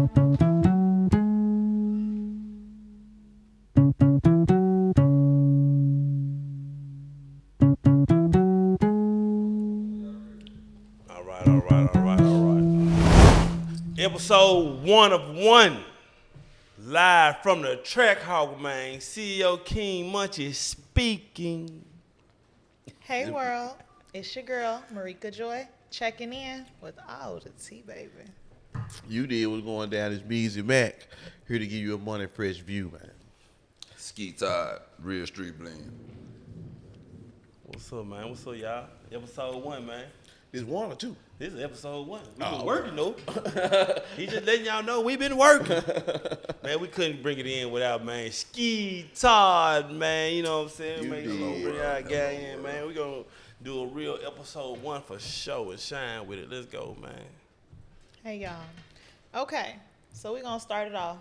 Episode 1 of 1. Live from the TracxHawk, man. CEO King Munchie speaking. Hey world, it's your girl, Marika Joy, checking in with all the tea, baby. You did what's going down. It's Mezzy Mack, here to give you a money fresh view, man. Skee, Todd, real street blend. What's up, man? What's up, y'all? Episode 1, man. It's 1 or 2. This is episode 1. We been working, though. He just letting y'all know we been working. Man, we couldn't bring it in without, man, Skee, Todd, man. You know what I'm saying? Make sure we bring our guy in, man. We gonna do a real episode 1 for show and shine with it. Let's go, man. Hey y'all. Okay, so we're gonna start it off.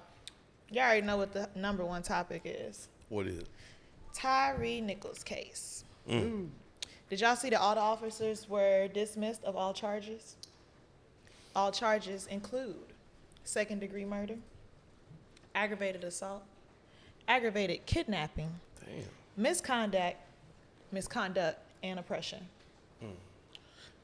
Y'all already know what the number 1 topic is. What is it? Tyree Nichols case. Did y'all see that all the officers were dismissed of all charges? All charges include second-degree murder, aggravated assault, aggravated kidnapping, misconduct, and oppression.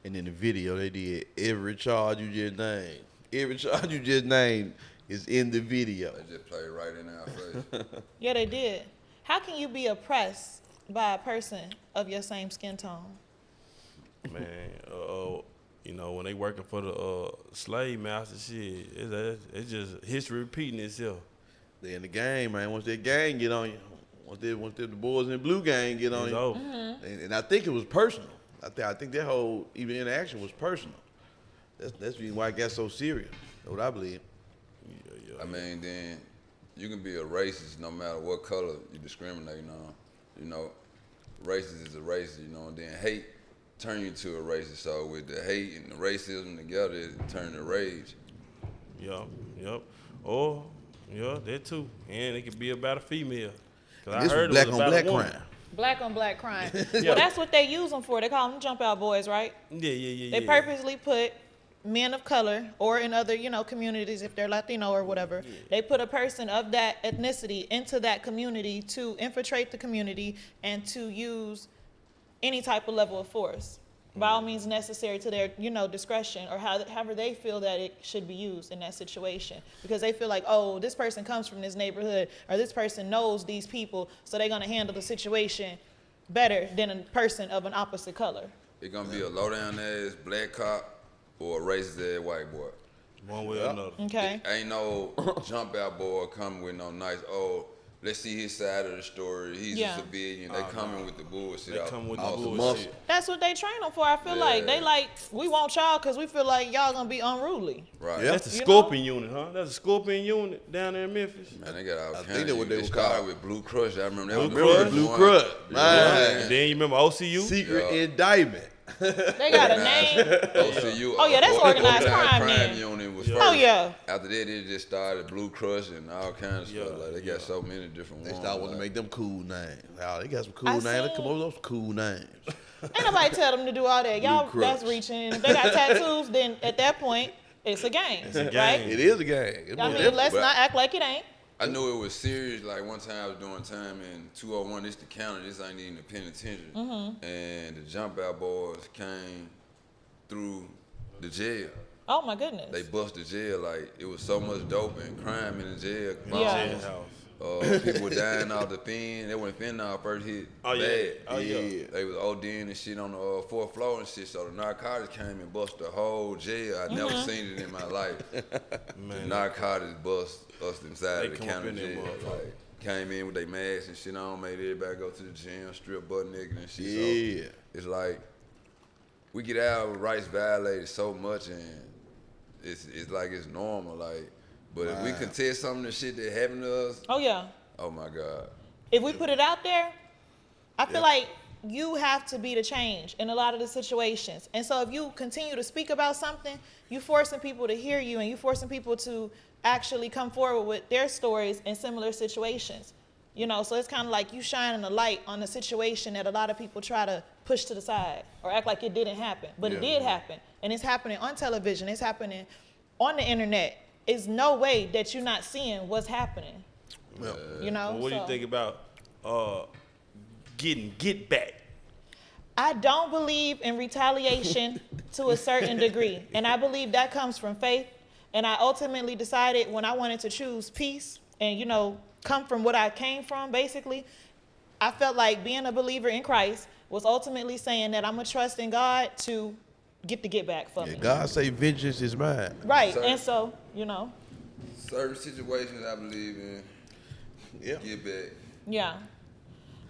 And in the video, they did every charge you just named. Every charge you just named is in the video. They just played right in our face. Yeah, they did. How can you be oppressed by a person of your same skin tone? Man, you know, when they working for the slave master, shit, it's just history repeating itself. They in the game, man. Once that gang get on you, once the boys in the blue gang get on It's you, over. and I think it was personal. I think that whole even interaction was personal. That's why it got so serious. That's what I believe. I mean, then you can be a racist no matter what color you discriminating on. You know, racist is a racist, you know, and then hate turn you to a racist. So with the hate and the racism together, it turn to rage. Yep. Or, that too. And it could be about a female. And this was black on black crime. Black on black crime. Well, that's what they use them for. They call them jump out boys, right? Yeah. They purposely put men of color, or in other, communities, if they're Latino or whatever, they put a person of that ethnicity into that community to infiltrate the community and to use any type of level of force by all means necessary to their, discretion, or however they feel that it should be used in that situation. Because they feel like, oh, this person comes from this neighborhood, or this person knows these people, so they're gonna handle the situation better than a person of an opposite color. It's gonna be a low down ass black cop or a racist ass white boy. One way or another. Okay. Ain't no jump out boy coming with no nice, let's see his side of the story. He's a civilian. They coming with the bullshit. They come with the muscle. bullshit. That's what they train them for. I feel like they we want y'all because we feel like y'all gonna be unruly. Right. That's the Scorpion unit, huh? That's the Scorpion unit down there in Memphis. Man, they got all kinds. I think that's what they started with Blue Crush. I remember that. Blue Crush. And then you remember OCU? Secret indictment. They got a name. OCU. Oh yeah, that's organized crime then. Unit was first. Oh yeah. After that, it just started Blue Crush and all kinds of stuff. Like they got so many different ones. They start wanting to make them cool names. They got some cool I names. Let's seen- come up with those cool names. Ain't nobody tell them to do all that. Y'all, Blue that's Crush. reaching. And if they got tattoos, then at that point, it's a game. a game. Right? It is a gang. I mean, let's But- not act like it ain't. I knew it was serious. Like one time I was doing time in 201. This the county. This ain't even the penitentiary. And the jump out boys came through the jail. Oh my goodness. They bust the jail. Like it was so much dope and crime in the jail. Yeah. People were dying off the fen. They went fentanyl first hit. Oh, yeah. Bad. Oh, yeah. They was ODing and shit on the 4th floor and shit. So the narcotics came and bust the whole jail. I never seen it in my life. The narcotics bust us inside of the come up county in there, jail. motherfucker. Like, came in with their masks and shit on, made everybody go to the gym, strip butt naked and shit. Yeah. So it's like we get our rights violated so much, and it's like it's normal. Like, but if we contest some of the shit that happened to us, Oh yeah. oh my God. If we put it out there, I feel like you have to be the change in a lot of the situations. And so if you continue to speak about something, you forcing people to hear you, and you forcing people to actually come forward with their stories in similar situations. So it's kind of like you shining a light on a situation that a lot of people try to push to the side or act like it didn't happen. But it did happen. And it's happening on television. It's happening on the internet. is no way that you're not seeing what's happening. You know. What do you think about get back? I don't believe in retaliation to a certain degree, and I believe that comes from faith. And I ultimately decided when I wanted to choose peace and, you know, come from what I came from, basically, I felt like being a believer in Christ was ultimately saying that I'm going to trust in God to get back for me. God say vengeance is mine. Right. And so, you know. Certain situations I believe in, get back. Yeah.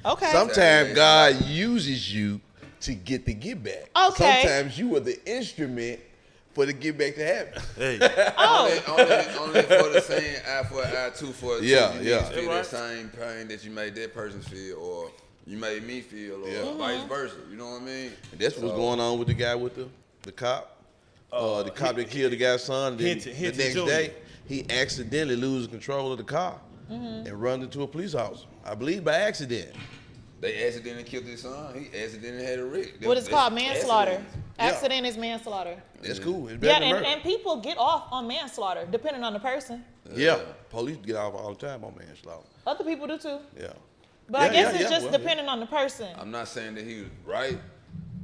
Okay. Sometimes God uses you to get the get back. Okay. Sometimes you are the instrument for the get back to happen. Hey. Only for the same eye for an eye, tooth for a tooth. Yeah, You need to feel the same pain that you made that person feel, or you made me feel, or vice versa. You know what I mean? And that's what's going on with the guy with the cop. The cop that killed the guy's son. The next day, he accidentally loses control of the car and runs into a police officer. I believe by accident. They accidentally killed his son. He accidentally had a wreck. What is called manslaughter. Accident. Accident is manslaughter. That's cool. It's Yeah, better than murder. and people get off on manslaughter depending on the person. Yeah, police get off all the time on manslaughter. Other people do too. Yeah. But I guess it's just depending on the person. I'm not saying that he was right.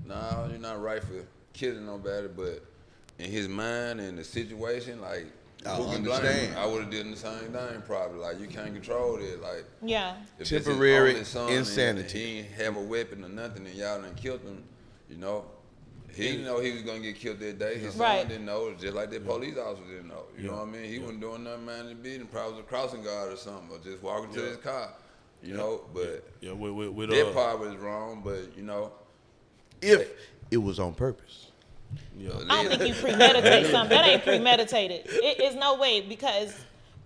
No, you're not right for killing nobody, but in his mind and the situation, like, I who can blame understand. him? I would have done the same thing probably. Like, you can't control it. Like, Yeah. if it's his Temporary only son insanity. And he ain't have a weapon or nothing, and y'all done killed him, you know. He didn't know he was gonna get killed that day. His son didn't know, just like that police officer didn't know. You know what I mean? He wasn't doing nothing, man, to beat him. Probably was a crossing guard or something, or just walking to his car. You know, but With that part was wrong. But you know, If it was on purpose. I don't think you premeditate something. That ain't premeditated. It's no way, because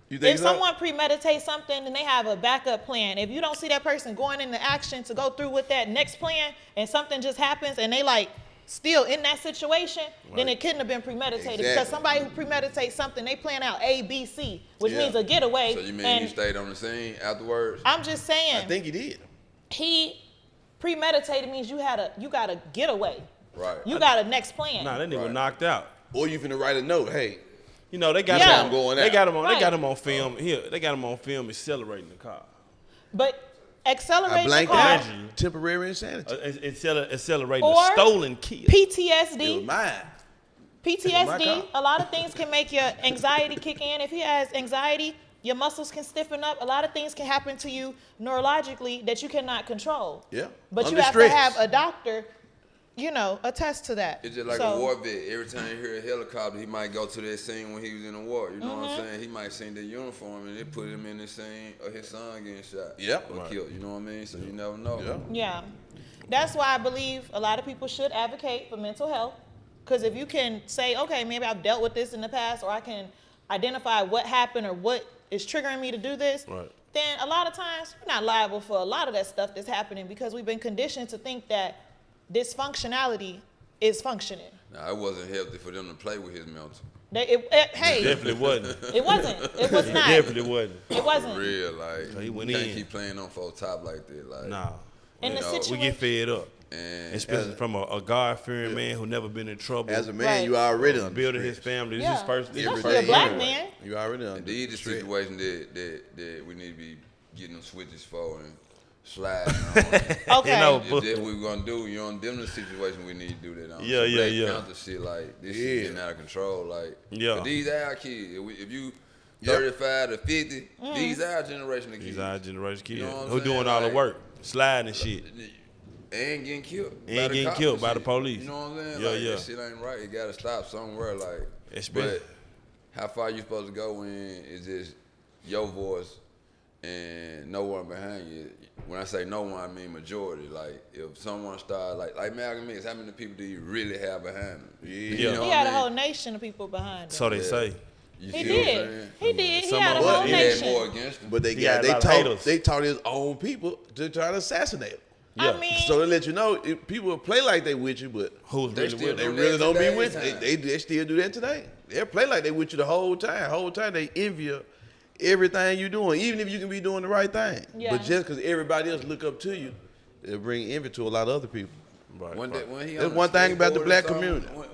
if someone premeditates something, then they have a backup plan. If you don't see that person going into action to go through with that next plan, and something just happens and they like still in that situation, then it couldn't have been premeditated. Because somebody who premeditates something, they plan out A, B, C, which means a getaway. So you mean he stayed on the scene afterwards? I'm just saying. I think he did. He premeditated means you got a getaway. Right. You got a next plan. Nah, that nigga was knocked out. Or you finna write a note, hey. You know, they got Yeah. him going They out. got him on. Right. They got him on film. Here, they got him on film accelerating the car. But I accelerating the blanked car, out. Temporary insanity. Accelerating Or a stolen kill. It was PTSD. mine. PTSD, a lot of things can make your anxiety kick in. If he has anxiety, your muscles can stiffen up. A lot of things can happen to you neurologically that you cannot control. Yeah. But Under you have stress. to have a doctor, attest to that. It's just like a war vet. Every time you hear a helicopter, he might go to that scene when he was in the war. You know what I'm saying? He might seen the uniform and it put him in the scene of his son getting shot or killed. You know what I mean? So you never know. Yeah. That's why I believe a lot of people should advocate for mental health. Because if you can say, okay, maybe I've dealt with this in the past, or I can identify what happened or what is triggering me to do this, then a lot of times you're not liable for a lot of that stuff that's happening, because we've been conditioned to think that dysfunctionality is functioning. Now, it wasn't healthy for them to play with his mental. Hey, It definitely wasn't. it wasn't. It was not. Definitely wasn't. It wasn't. For real, like, he you went can't in. keep playing on full top like that. Like, Nah. In the We situation, get fed up. and Especially from a God-fearing man who never been in trouble. As a man, Right. you already under building stress. his family. This Yeah. is his first. Especially a black man. You already under And these are the stress. situations that we need to be getting them switches for and sliding on. Okay. You know, If that's what we're gonna do, them the situation we need to do that on. Yeah, Some yeah, Black yeah. Panther shit, like, this shit getting out of control. Like, Yeah. but these our kids. If you 35 to 50, these our generation of kids. These our generation kids You know what I'm who doing saying? all the Like, work, sliding and shit. And getting killed. And by the getting cops killed and by the shit. police. You know what I'm saying? Yeah, Like, yeah. that shit ain't right. It gotta stop somewhere. Like, Especially- but how far you supposed to go when it's just your voice and no one behind you? When I say no one, I mean majority. Like, if someone started, like Malcolm X, how many people do you really have behind him? Yeah. You know He what had I a mean? whole nation of people behind him. So they say. You He see what I'm did. saying? He did. He Some had a of them- whole He had more nation. against him. But they He had a lot of taught haters. they taught his own people to try to assassinate him. Yeah. I mean, So they let you know people play like they with you, but Who's They really still with they them? do really that don't be today, with time. you. They still do that today. They play like they with you the whole time. Whole time they envy you everything you doing, even if you can be doing the right thing. Yeah. But just because everybody else look up to you, it'll bring envy to a lot of other people. Right, When right. he That's on one thing about the skateboard or black something, community.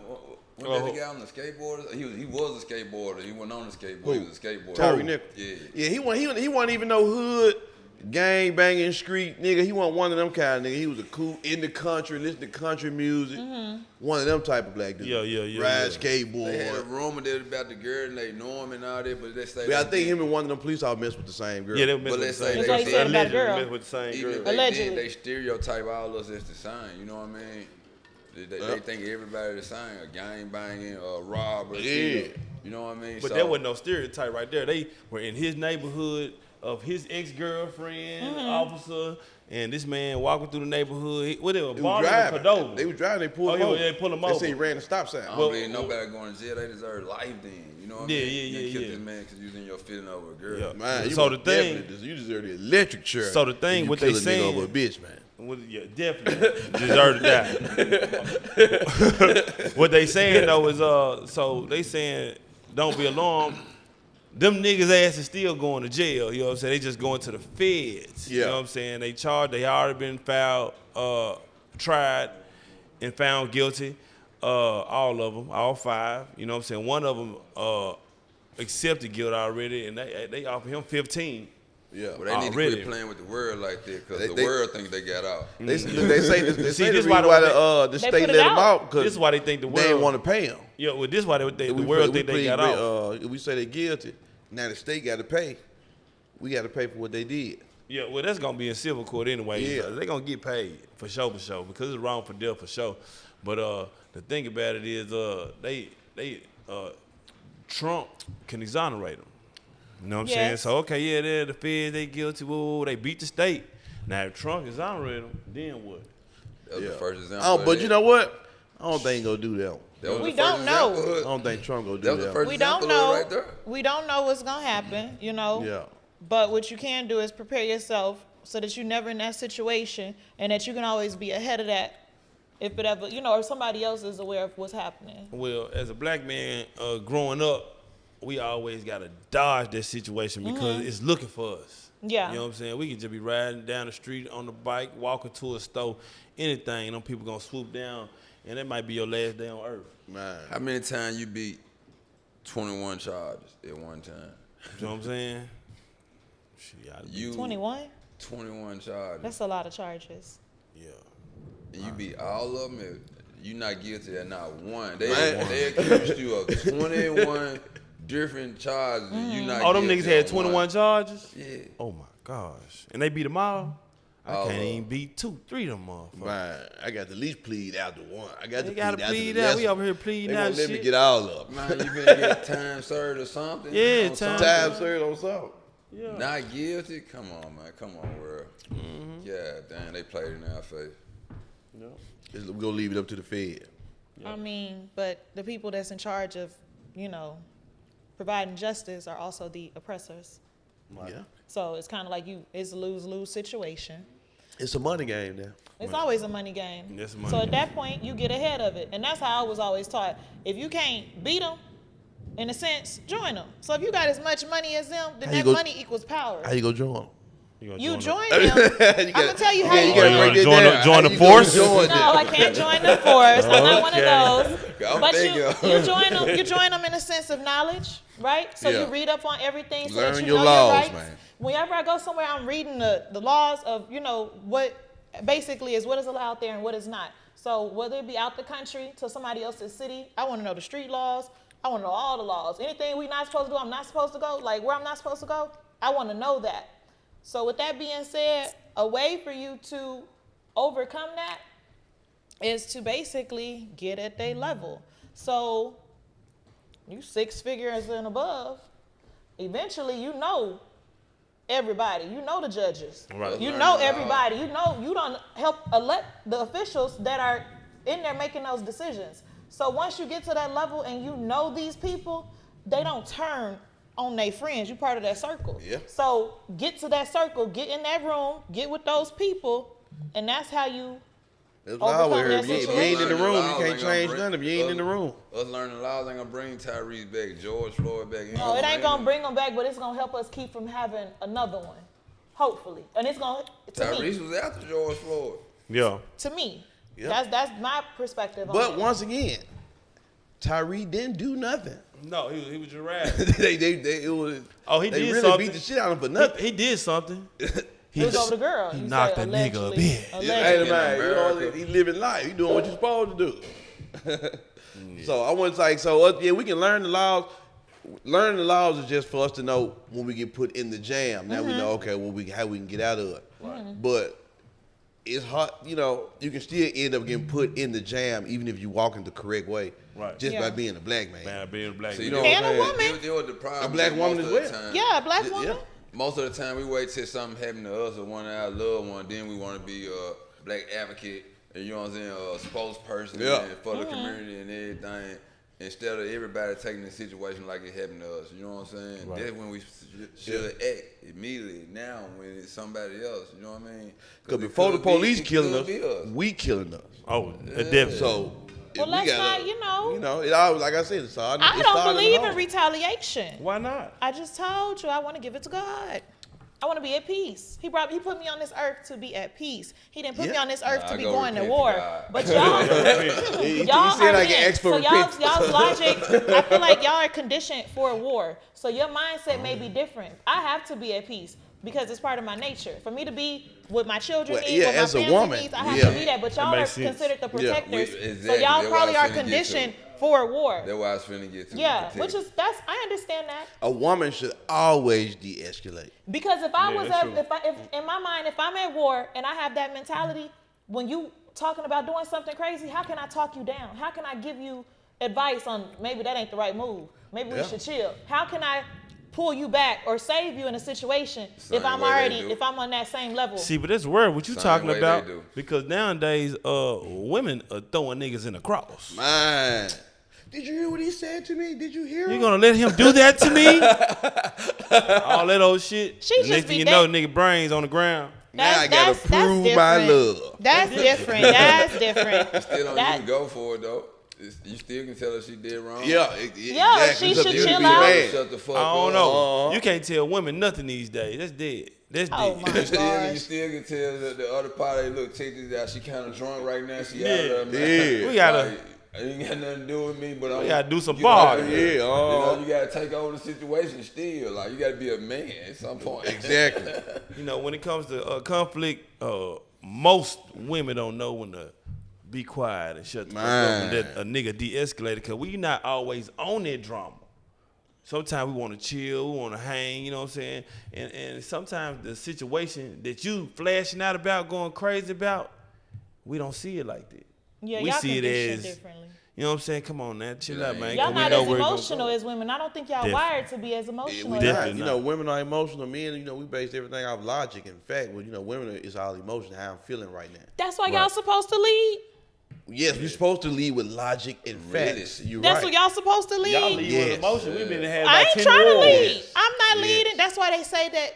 When that guy on the skateboarder, he was a skateboarder. He went on the skateboard. He was a skateboarder. Tyree Nichols. Yeah. He wasn't even no hood, gang banging street nigga. He wasn't one of them kind of nigga. He was a cool in the country, listen to country music. One of them type of black dudes. Yeah. Ride skateboard. They had a rumor that about the girl and they know him and all that, but they say. I think him and one of them police officers messed with the same girl. Yeah, they were messing with the same girl. They said about girl. Messed with the same Even girl. if they Allegedly. did, they stereotype all us as the same. You know what I mean? They think everybody the same. A gang banging, a robber. Yeah. You know what I mean? But there wasn't no stereotype right there. They were in his neighborhood of his ex-girlfriend, officer, and this man walking through the neighborhood. What they were driving? They was driving. They pulled him over. They pulled him over. They said he ran the stop sign. I don't believe nobody going to jail. They deserve life then. You know what I mean? You killed this man because you was in your feeling over a girl. Yeah, man. So the thing, you deserve the electric chair. So the thing, what they saying over a bitch, man. Yeah, definitely deserve to die. What they saying though is so they saying don't be alarmed. Them niggas ass is still going to jail. You know what I'm saying? They just going to the feds. You know what I'm saying? They charged. They already been tried, and found guilty. All of them, all 5. You know what I'm saying? One of them accepted guilt already, and they offered him 15. Yeah, but they need to quit playing with the world like that because the world think they got out. They say this. They say this why the state let them out because this is why they think the world. They didn't want to pay them. Yeah, well, this is why the world think they got out. If we say they guilty, now the state got to pay. We got to pay for what they did. Yeah, well, that's gonna be in civil court anyway. Yeah, they gonna get paid for sure, because it's wrong for death for sure. But the thing about it is, Trump can exonerate them. You know what I'm saying? So okay, they're the feds, they guilty. Whoa, they beat the state. Now if Trump exonerated them, then what? That was the first example. But you know what? I don't think he gonna do that one. We don't know. I don't think Trump gonna do that. Was the first we don't example know. right there. We don't know what's gonna happen. You know. Yeah. But what you can do is prepare yourself so that you're never in that situation, and that you can always be ahead of that. If it ever, or somebody else is aware of what's happening. Well, as a black man growing up, we always got to dodge that situation because it's looking for us. Yeah. You know what I'm saying? We can just be riding down the street on the bike, walking to a store, anything, and them people going to swoop down, and that might be your last day on earth. Man. How many times you beat 21 charges at one time? You know what I'm saying? You 21? 21 charges. That's a lot of charges. Yeah. And you beat all of them. You not guilty of not one. They accused you of 21 different charges. And you not them niggas had 21 charges? Yeah. Oh my gosh. And they beat them all? I can't even beat 2, 3 of them motherfuckers. Man, I got to at least plead after one. I got they to gotta plead out. We over here pleading out. They won't let me get all of them. Man, you finna get time served or something? Yeah, time served on something. Yeah. Not guilty? Come on, man. Come on, world. Yeah, damn, they played in our face. No. We're going to leave it up to the Fed. I mean, but the people that's in charge of, providing justice are also the oppressors. Yeah. So it's kind of like it's a lose-lose situation. It's a money game now. It's always a money game. It's a money so game. at that point, you get ahead of it. And that's how I was always taught. If you can't beat them, in a sense, join them. So if you got as much money as them, then that money equals power. How you go join them? You join them. I'm going to tell you how you join the force? No, I can't join the force. I'm not one of those. But you join them in a sense of knowledge, right? So you read up on everything so that you know your rights. Man. Whenever I go somewhere, I'm reading the laws of, what basically is what is allowed there and what is not. So whether it be out the country to somebody else's city, I want to know the street laws. I want to know all the laws. Anything we not supposed to do, I'm not supposed to go. Like where I'm not supposed to go, I want to know that. So with that being said, a way for you to overcome that is to basically get at their level. So you 6 figures and above, eventually you know everybody. You know the judges. Right. You know everybody. You know you don't help elect the officials that are in there making those decisions. So once you get to that level and you know these people, they don't turn on their friends. You part of that circle. Yeah. So get to that circle, get in that room, get with those people, and that's how you overcome that situation. If you ain't in the room, you can't change nothing if you ain't in the room. Us learning laws ain't gonna bring Tyree back, George Floyd back. No, it ain't gonna bring them back, but it's gonna help us keep from having another one, hopefully. And it's gonna, Tyrese was after George Floyd. Yeah. To me, Yeah. that's my perspective on it. But once again, Tyree didn't do nothing. No, he was giraffe. It was. Oh, he they did really something. beat the shit out of him for nothing. He did something. It was over the girl. He You knocked said that nigga a allegedly. bit. Hey, Allegedly. man, you know, he living life. He doing what you supposed to do. So I was like, we can learn the laws. Learning the laws is just for us to know when we get put in the jam. Now we know, okay, how we can get out of it. Right. But it's hard, you know, you can still end up getting put in the jam even if you walk in the correct way. Right. Just by being a black man. Being a black man. You know And what a I'm woman. There was the problem. A black woman as well. Yeah, a black woman. Yeah. Most of the time, we wait till something happen to us or one of our loved ones. Then we want to be a black advocate, and you know what I'm saying, a spokesperson and for the community and everything. Instead of everybody taking the situation like it happened to us, you know what I'm saying? Right. That's when we should act immediately. Now, when it's somebody else, you know what I mean? Because before the police it killing could us, be us. we killing us. Oh, definitely. So, Well, we let's gotta, not, you know. it always, like I said, it's hard. I don't believe in retaliation. Why not? I just told you I want to give it to God. I want to be at peace. He put me on this earth to be at peace. He didn't put me on this earth to be going to war. But y'all, He y'all said are I can ask for so repentance. y'all's logic. I feel like y'all are conditioned for war. So your mindset may be different. I have to be at peace because it's part of my nature. For me to be what my children need, what my as a family woman, needs, I have to be that. But y'all are makes sense. considered the protectors. exactly. So y'all That's probably what I are was finna get to. conditioned for war. That's why I was finna get to. Yeah, which is I understand that. A woman should always de-escalate. Because if I was that's if in my mind, if I'm at war and I have that mentality, when you talking about doing something crazy, how can I talk you down? How can I give you advice on maybe that ain't the right move? Maybe we should chill. How can I pull you back or save you in a situation if I'm on that same level? See, but that's weird what you Same talking way about they do. because nowadays women are throwing niggas in the cross. Man. Did you hear what he said to me? Did you hear You him? gonna let him do that to me? All that old shit. She just Next be thing you that- know, nigga brains on the ground. Now I gotta prove different. my love. That's different. That's different. Still don't That- even go for it though. You still can tell her she did wrong. Yeah, Yeah, exactly. she It's up should to you to chill be the out. man. Shut the fuck I don't up. know. You can't tell women nothing these days. That's dead. That's Oh dead. my You gosh. still can tell that the other party, look, check this out. She kind of drunk right now. She out Yeah. of there, man. We gotta. Like, it ain't got nothing to do with me, but I'm, We gotta do some you bar. gotta- Yeah, You know, you gotta take over the situation still. Like, you gotta be a man at some point. Exactly. You know, when it comes to conflict, most women don't know when to be quiet and shut the fuck up and let a nigga de-escalate because we not always on that drama. Sometimes we want to chill, we want to hang, you know what I'm saying? And sometimes the situation that you flashing out about, going crazy about, we don't see it like that. Yeah, we y'all see it conditioned as, differently. you know what I'm saying? Come on now, chill out, man. Y'all 'cause we not know as where it gonna emotional go. as women. I don't think y'all Definitely. wired to be as emotional. We as not. Definitely You not. know, women are emotional. Men, you know, we base everything off logic and fact. Well, you know, women is all emotion, how I'm feeling right now. That's why y'all supposed to lead. Yes, we're supposed to lead with logic and Really? facts. You're That's right. what y'all supposed to lead. Y'all lead Yes. with emotion. We've been had I about ain't 10 trying to wars. lead. I'm not Yes. leading. That's why they say that.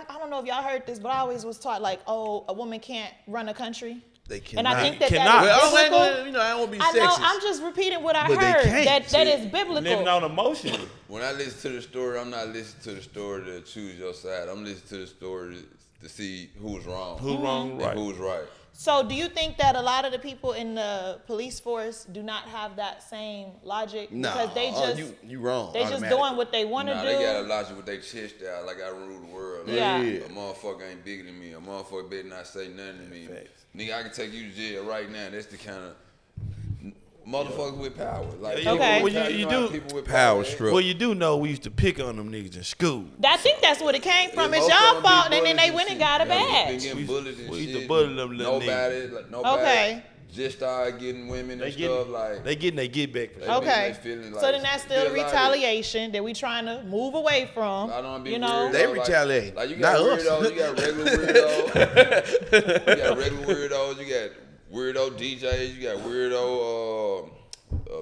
I don't know if y'all heard this, but I always was taught like, oh, a woman can't run a country. They cannot. And I think that Cannot. that is Well, I ain't biblical. gonna, you know, I don't want to be I sexist. know. I'm just repeating what I But they heard. can't. That is biblical. Living on emotion. When I listen to the story, I'm not listening to the story to choose your side. I'm listening to the story to see who's wrong. Who wrong, and right? who's right. So do you think that a lot of the people in the police force do not have that same logic? Nah, Because they just you wrong. they just automatically. doing what they want to Nah, do. they got a logic with their chest out, like I rule the world. Like, Yeah. Yeah. A motherfucker ain't bigger than me. A motherfucker better not say nothing to me. Facts. Nigga, I can take you to jail right now. That's the kind of motherfuckers with power. Like, Yeah, Okay. well, know you how do- people with Power they- struggle. Well, you do know we used to pick on them niggas in school. I think that's what it came from. Yeah, It's most of y'all them be fault, and then bullies they and went and shit. got a Yeah, badge. Been getting bullied and we used to shit. bully them little Nobody Okay. just started getting women They and getting, stuff like. they getting they get back. For They sure. been- Okay. they feeling So like- then that's still feel like retaliation that we trying to move away from. I don't be you know, weird. They Like- retaliate, Like you got not us. weirdos, you got regular weirdos. You got regular weirdos, you got weirdo DJs, you got weirdo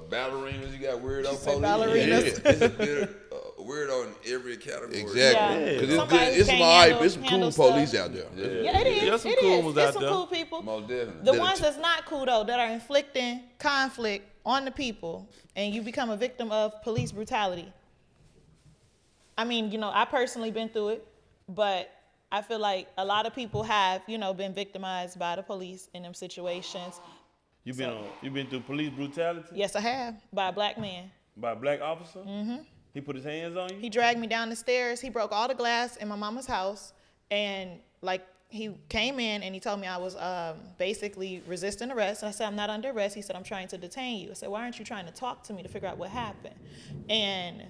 ballerinas, you got weirdo said police. ballerinas. It's a bit weirdo in every category. Exactly. Yeah. Because Somebody it's some can't alright, handle- it's some cool handle stuff. police out there. yeah, it is. There's some It cool is. ones There's out some there. cool people. Most definitely. The ones that's not cool though, that are inflicting conflict on the people, and you become a victim of police brutality. I mean, you know, I personally been through it, but I feel like a lot of people have, you know, been victimized by the police in them situations. You been through police brutality? Yes, I have, by a black man. By a black officer? Mm-hmm. He put his hands on you? He dragged me down the stairs. He broke all the glass in my mama's house. And, like, he came in and he told me I was basically resisting arrest. And I said, I'm not under arrest. He said, I'm trying to detain you. I said, why aren't you trying to talk to me to figure out what happened? And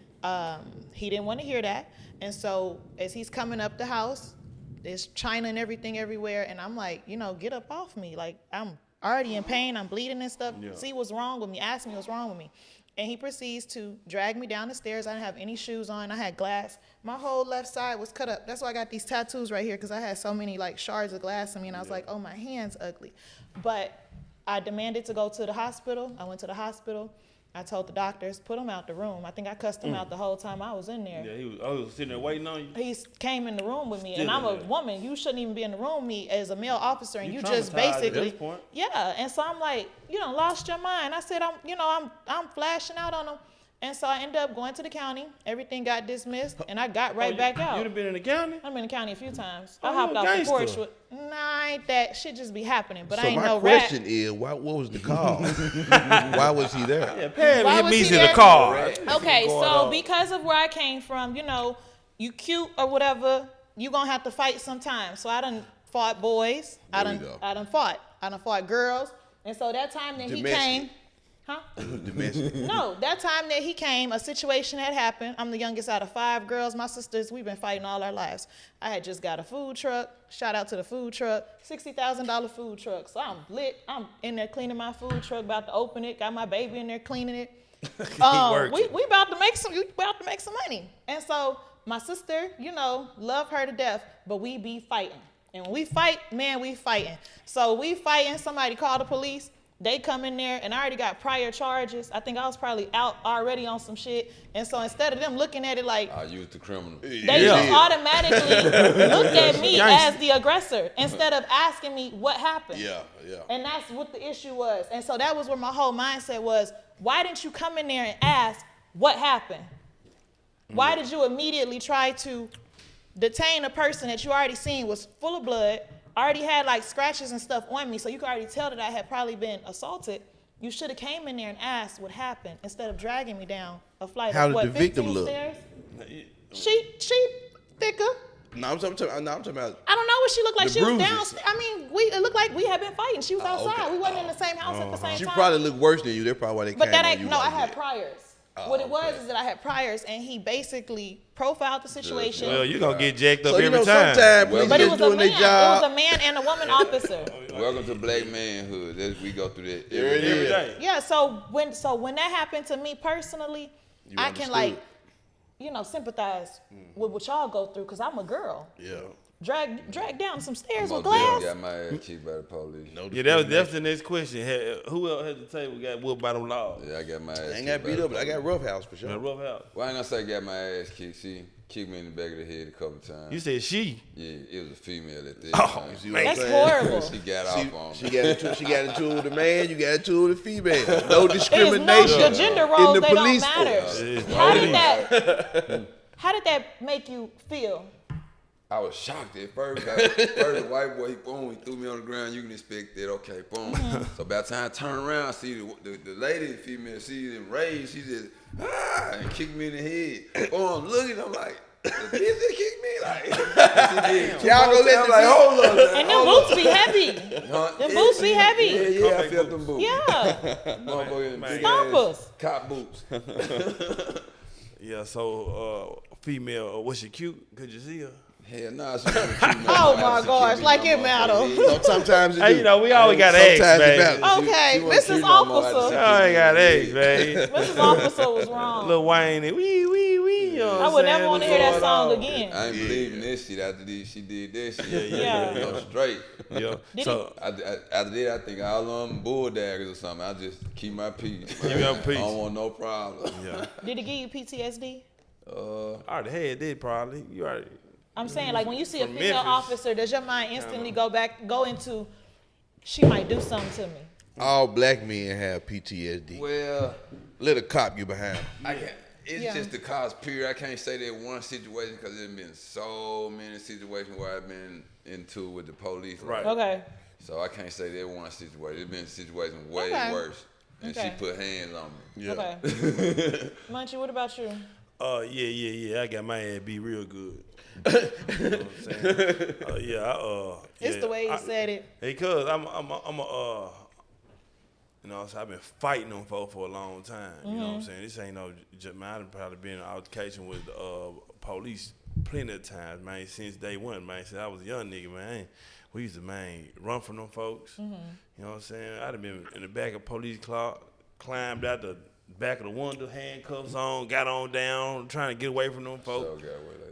he didn't want to hear that. And so as he's coming up the house, there's china and everything everywhere. And I'm like, get up off me. Like, I'm already in pain. I'm bleeding and stuff. Yeah. See what's wrong with me. Ask me what's wrong with me. And he proceeds to drag me down the stairs. I didn't have any shoes on. I had glass. My whole left side was cut up. That's why I got these tattoos right here, because I had so many like shards of glass on me. And I was like, oh, my hand's ugly. But I demanded to go to the hospital. I went to the hospital. I told the doctors, put him out the room. I think I cussed him out the whole time I was in there. Yeah, he was sitting there waiting on you? He came in the room with me, and I'm a woman. You shouldn't even be in the room with me as a male officer, and you just basically, at this point. Yeah. And so I'm like, lost your mind. I said, I'm flashing out on him. And so I ended up going to the county. Everything got dismissed, and I got right back out. You'd have been in the county? I've been in the county a few times. I hopped off the porch. Ain't that shit just be happening, but I ain't no rat. So my question is, what was the call? Why was he there? Yeah, apparently he the call. Okay, so because of where I came from, you cute or whatever, you gonna have to fight sometime. So I done fought boys. I done fought girls. And so that time that he came, No, that time that he came, a situation had happened. I'm the youngest out of 5 girls. My sisters, we've been fighting all our lives. I had just got a food truck. Shout out to the food truck. $60,000 food truck. So I'm lit. I'm in there cleaning my food truck, about to open it. Got my baby in there cleaning it. We about to make some money. And so my sister, love her to death, but we be fighting. And when we fight, man, we fighting. So we fighting. Somebody called the police. They come in there, and I already got prior charges. I think I was probably out already on some shit. And so instead of them looking at it like, I used the criminal. They just automatically looked at me as the aggressor instead of asking me what happened. Yeah. And that's what the issue was. And so that was where my whole mindset was, why didn't you come in there and ask what happened? Why did you immediately try to detain a person that you already seen was full of blood, already had like scratches and stuff on me, so you could already tell that I had probably been assaulted? You should have came in there and asked what happened instead of dragging me down a flight of what, 15 stairs? She thicker. No, I'm talking about. I don't know what she looked like. She was downstairs. I mean, it looked like we had been fighting. She was outside. Okay. We wasn't in the same house at the same time. She probably looked worse than you. That's probably why they came on you. No, I had priors. What it was is that I had priors, and he basically profiled the situation. Well, you're going to get jacked up every time. Sometimes but it was a man. It was a man and a woman officer. Welcome to black manhood. We go through that every day. Yeah, so when that happened to me personally, I can sympathize with what y'all go through, because I'm a girl. Yeah. Drag down some stairs with glass. Got my ass kicked by the police. That's the next question. Who else at the table got whooped by them laws? Yeah, I got my ass kicked. I ain't got beat up, but I got rough house for sure. Rough house. Well, I ain't gonna say got my ass kicked. She kicked me in the back of the head a couple times. You said she? Yeah, it was a female at this time. That's horrible. She got off on me. She got into it with a man, you got into it with a female. No discrimination. The gender roles, they don't matter. How did that make you feel? I was shocked at first. First, the white boy, boom, he threw me on the ground. You can expect that, okay, boom. So by the time I turn around, I see the lady, female, she's enraged. She just, and kicked me in the head. Boom, I'm looking, I'm like, the bitch that kicked me? Like, y'all gonna let like, hold up. And them boots be heavy. Them boots be heavy. Yeah, I felt them boots. Yeah. Stompers. Cop boots. Yeah, so female, was she cute? Could you see her? Hell nah, she was cute. Oh my gosh, like it matters. Sometimes it do. We always got eggs, baby. Okay, Mrs. Officer. I ain't got eggs, baby. Mrs. Officer was wrong. Lil Wayne, I would never want to hear that song again. I ain't believing this shit after she did this shit. Yeah. Straight. Yeah. So after that, I think all of them bulldaggers or something. I just keep my peace. Keep your peace. I don't want no problem. Yeah. Did it give you PTSD? I already had that probably. You already. I'm saying, like, when you see a female officer, does your mind instantly go into, she might do something to me? All black men have PTSD. Well, let a cop get behind. It's just the cops, period. I can't say that one situation because there's been so many situations where I've been into with the police. Right. Okay. So I can't say that one situation. It's been situations way worse. And she put hands on me. Yeah. Okay. Munchie, what about you? Yeah. I got my ass beat real good. You know what I'm saying? It's the way he said it. Hey, cuz I'm you know, so I've been fighting them for a long time. You know what I'm saying? This ain't no, man, I've probably been in altercation with police plenty of times, man, since day one, man. Since I was a young nigga, man. We used to, man, run from them folks. You know what I'm saying? I'd have been in the back of police car, climbed out the back of the window, handcuffs on, got on down, trying to get away from them folks.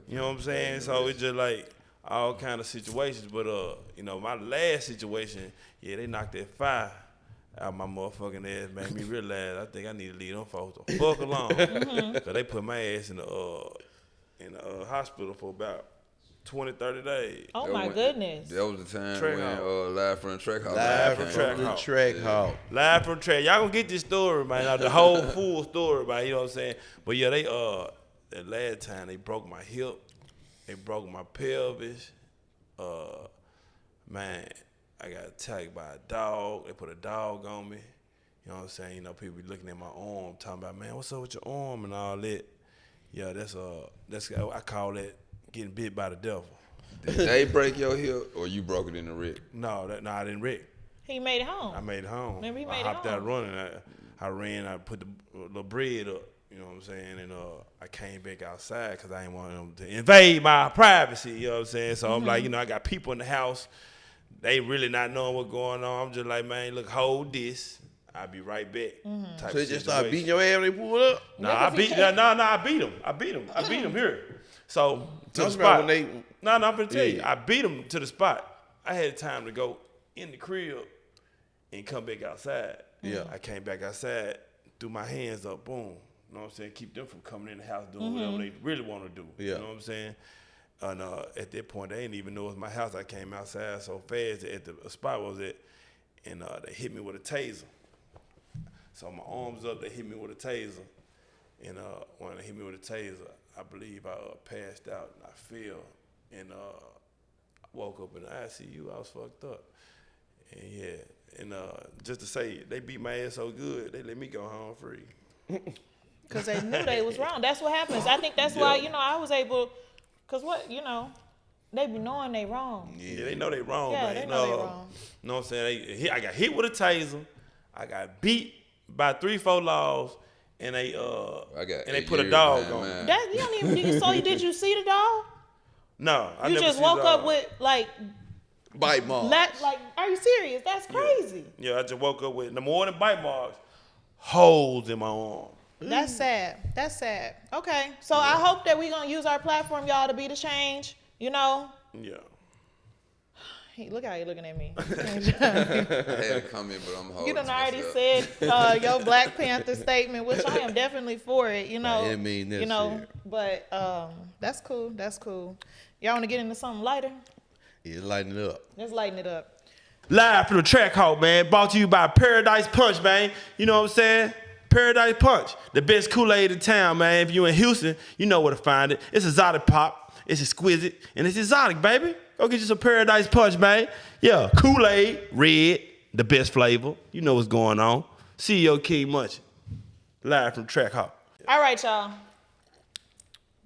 You know what I'm saying? So it's just like all kind of situations. But, you know, my last situation, they knocked that fire out my motherfucking ass, made me realize I think I need to leave them folks the fuck alone. Cause they put my ass in the hospital for about 20, 30 days. Oh my goodness. That was the time when LiveFromTheTracxHawk. LiveFromTheTracxHawk. Live from Track. Y'all gonna get this story, man. The whole full story, man. You know what I'm saying? But yeah, they that last time they broke my hip, they broke my pelvis. Man, I got attacked by a dog. They put a dog on me. You know what I'm saying? You know, people be looking at my arm, talking about, man, what's up with your arm and all that. Yeah, that's I call that getting bit by the devil. Did they break your hip or you broke it in the wreck? No, I didn't wreck. He made it home. I made it home. Remember he made I it hopped home. out running. I ran. I put the little bread up. You know what I'm saying? And I came back outside because I didn't want them to invade my privacy. You know what I'm saying? So I'm like, you know, I got people in the house. They really not knowing what's going on. I'm just like, man, look, hold this. I'll be right back. So they just started beating your ass when they pulled up? I beat him. I beat him here. So to the spot. I'm gonna tell you, I beat him to the spot. I had time to go in the crib and come back outside. Yeah. I came back outside, threw my hands up, boom. You know what I'm saying? Keep them from coming in the house doing whatever they really want to do. Yeah. You know what I'm saying? And at that point, they didn't even know it was my house. I came outside so fast at the spot was at, and they hit me with a taser. So my arms up, they hit me with a taser. And when they hit me with a taser, I believe I passed out and I fell. And I woke up in the ICU. I was fucked up. And yeah, and just to say, they beat my ass so good, they let me go home free. Because they knew they was wrong. That's what happens. I think that's why, you know, I was able, because what, you know, they be knowing they wrong. Yeah, they know they wrong, Yeah, man. they know they wrong. You know what I'm saying? I got hit with a taser. I got beat by 3-4 laws, and they put a dog on me. That you don't even. Did you see the dog? No, I you never just seen the woke dog. up with like bite marks. like, are you serious? That's crazy. Yeah, I just woke up with more than bite marks, holes in my arm. That's sad. That's sad. Okay, so I hope that we gonna use our platform, y'all, to be the change. You know. Yeah. Look how you looking at me. I had a comment, but I'm holding. You done already said your Black Panther statement, which I am definitely for it. You know. I didn't mean this. You know, but that's cool. That's cool. Y'all want to get into something lighter? Yeah, lighten it up. Let's lighten it up. Live from the TracxHawk, man. Brought to you by Paradise Punch, man. You know what I'm saying? Paradise Punch, the best Kool-Aid in town, man. If you in Houston, you know where to find it. It's exotic pop. It's exquisite, and it's exotic, baby. Go get you some Paradise Punch, man. Yeah, Kool-Aid, red, the best flavor. You know what's going on. CEO King Munchie, live from TracxHawk. All right, y'all.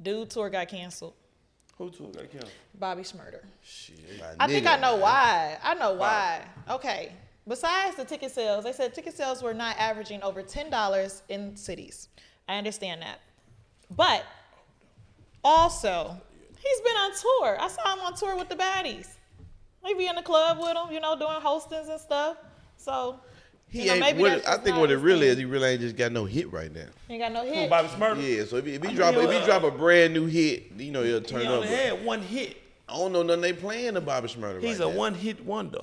Dude tour got canceled. Who tour got canceled? Bobby Shmurda. Shit. I think I know why. I know why. Okay. Besides the ticket sales, they said ticket sales were not averaging over $10 in cities. I understand that. But also, he's been on tour. I saw him on tour with the Baddies. He be in the club with them, you know, doing hostings and stuff. So, He you know, ain't. maybe that's I just think not what it his really thing. is, he really ain't just got no hit right now. He ain't got no hit. Bobby Shmurda? Yeah, so if he drop a brand new hit, you know he'll turn He up. only had one hit. I don't know nothing they playing the Bobby Shmurda He's right a now. one-hit wonder.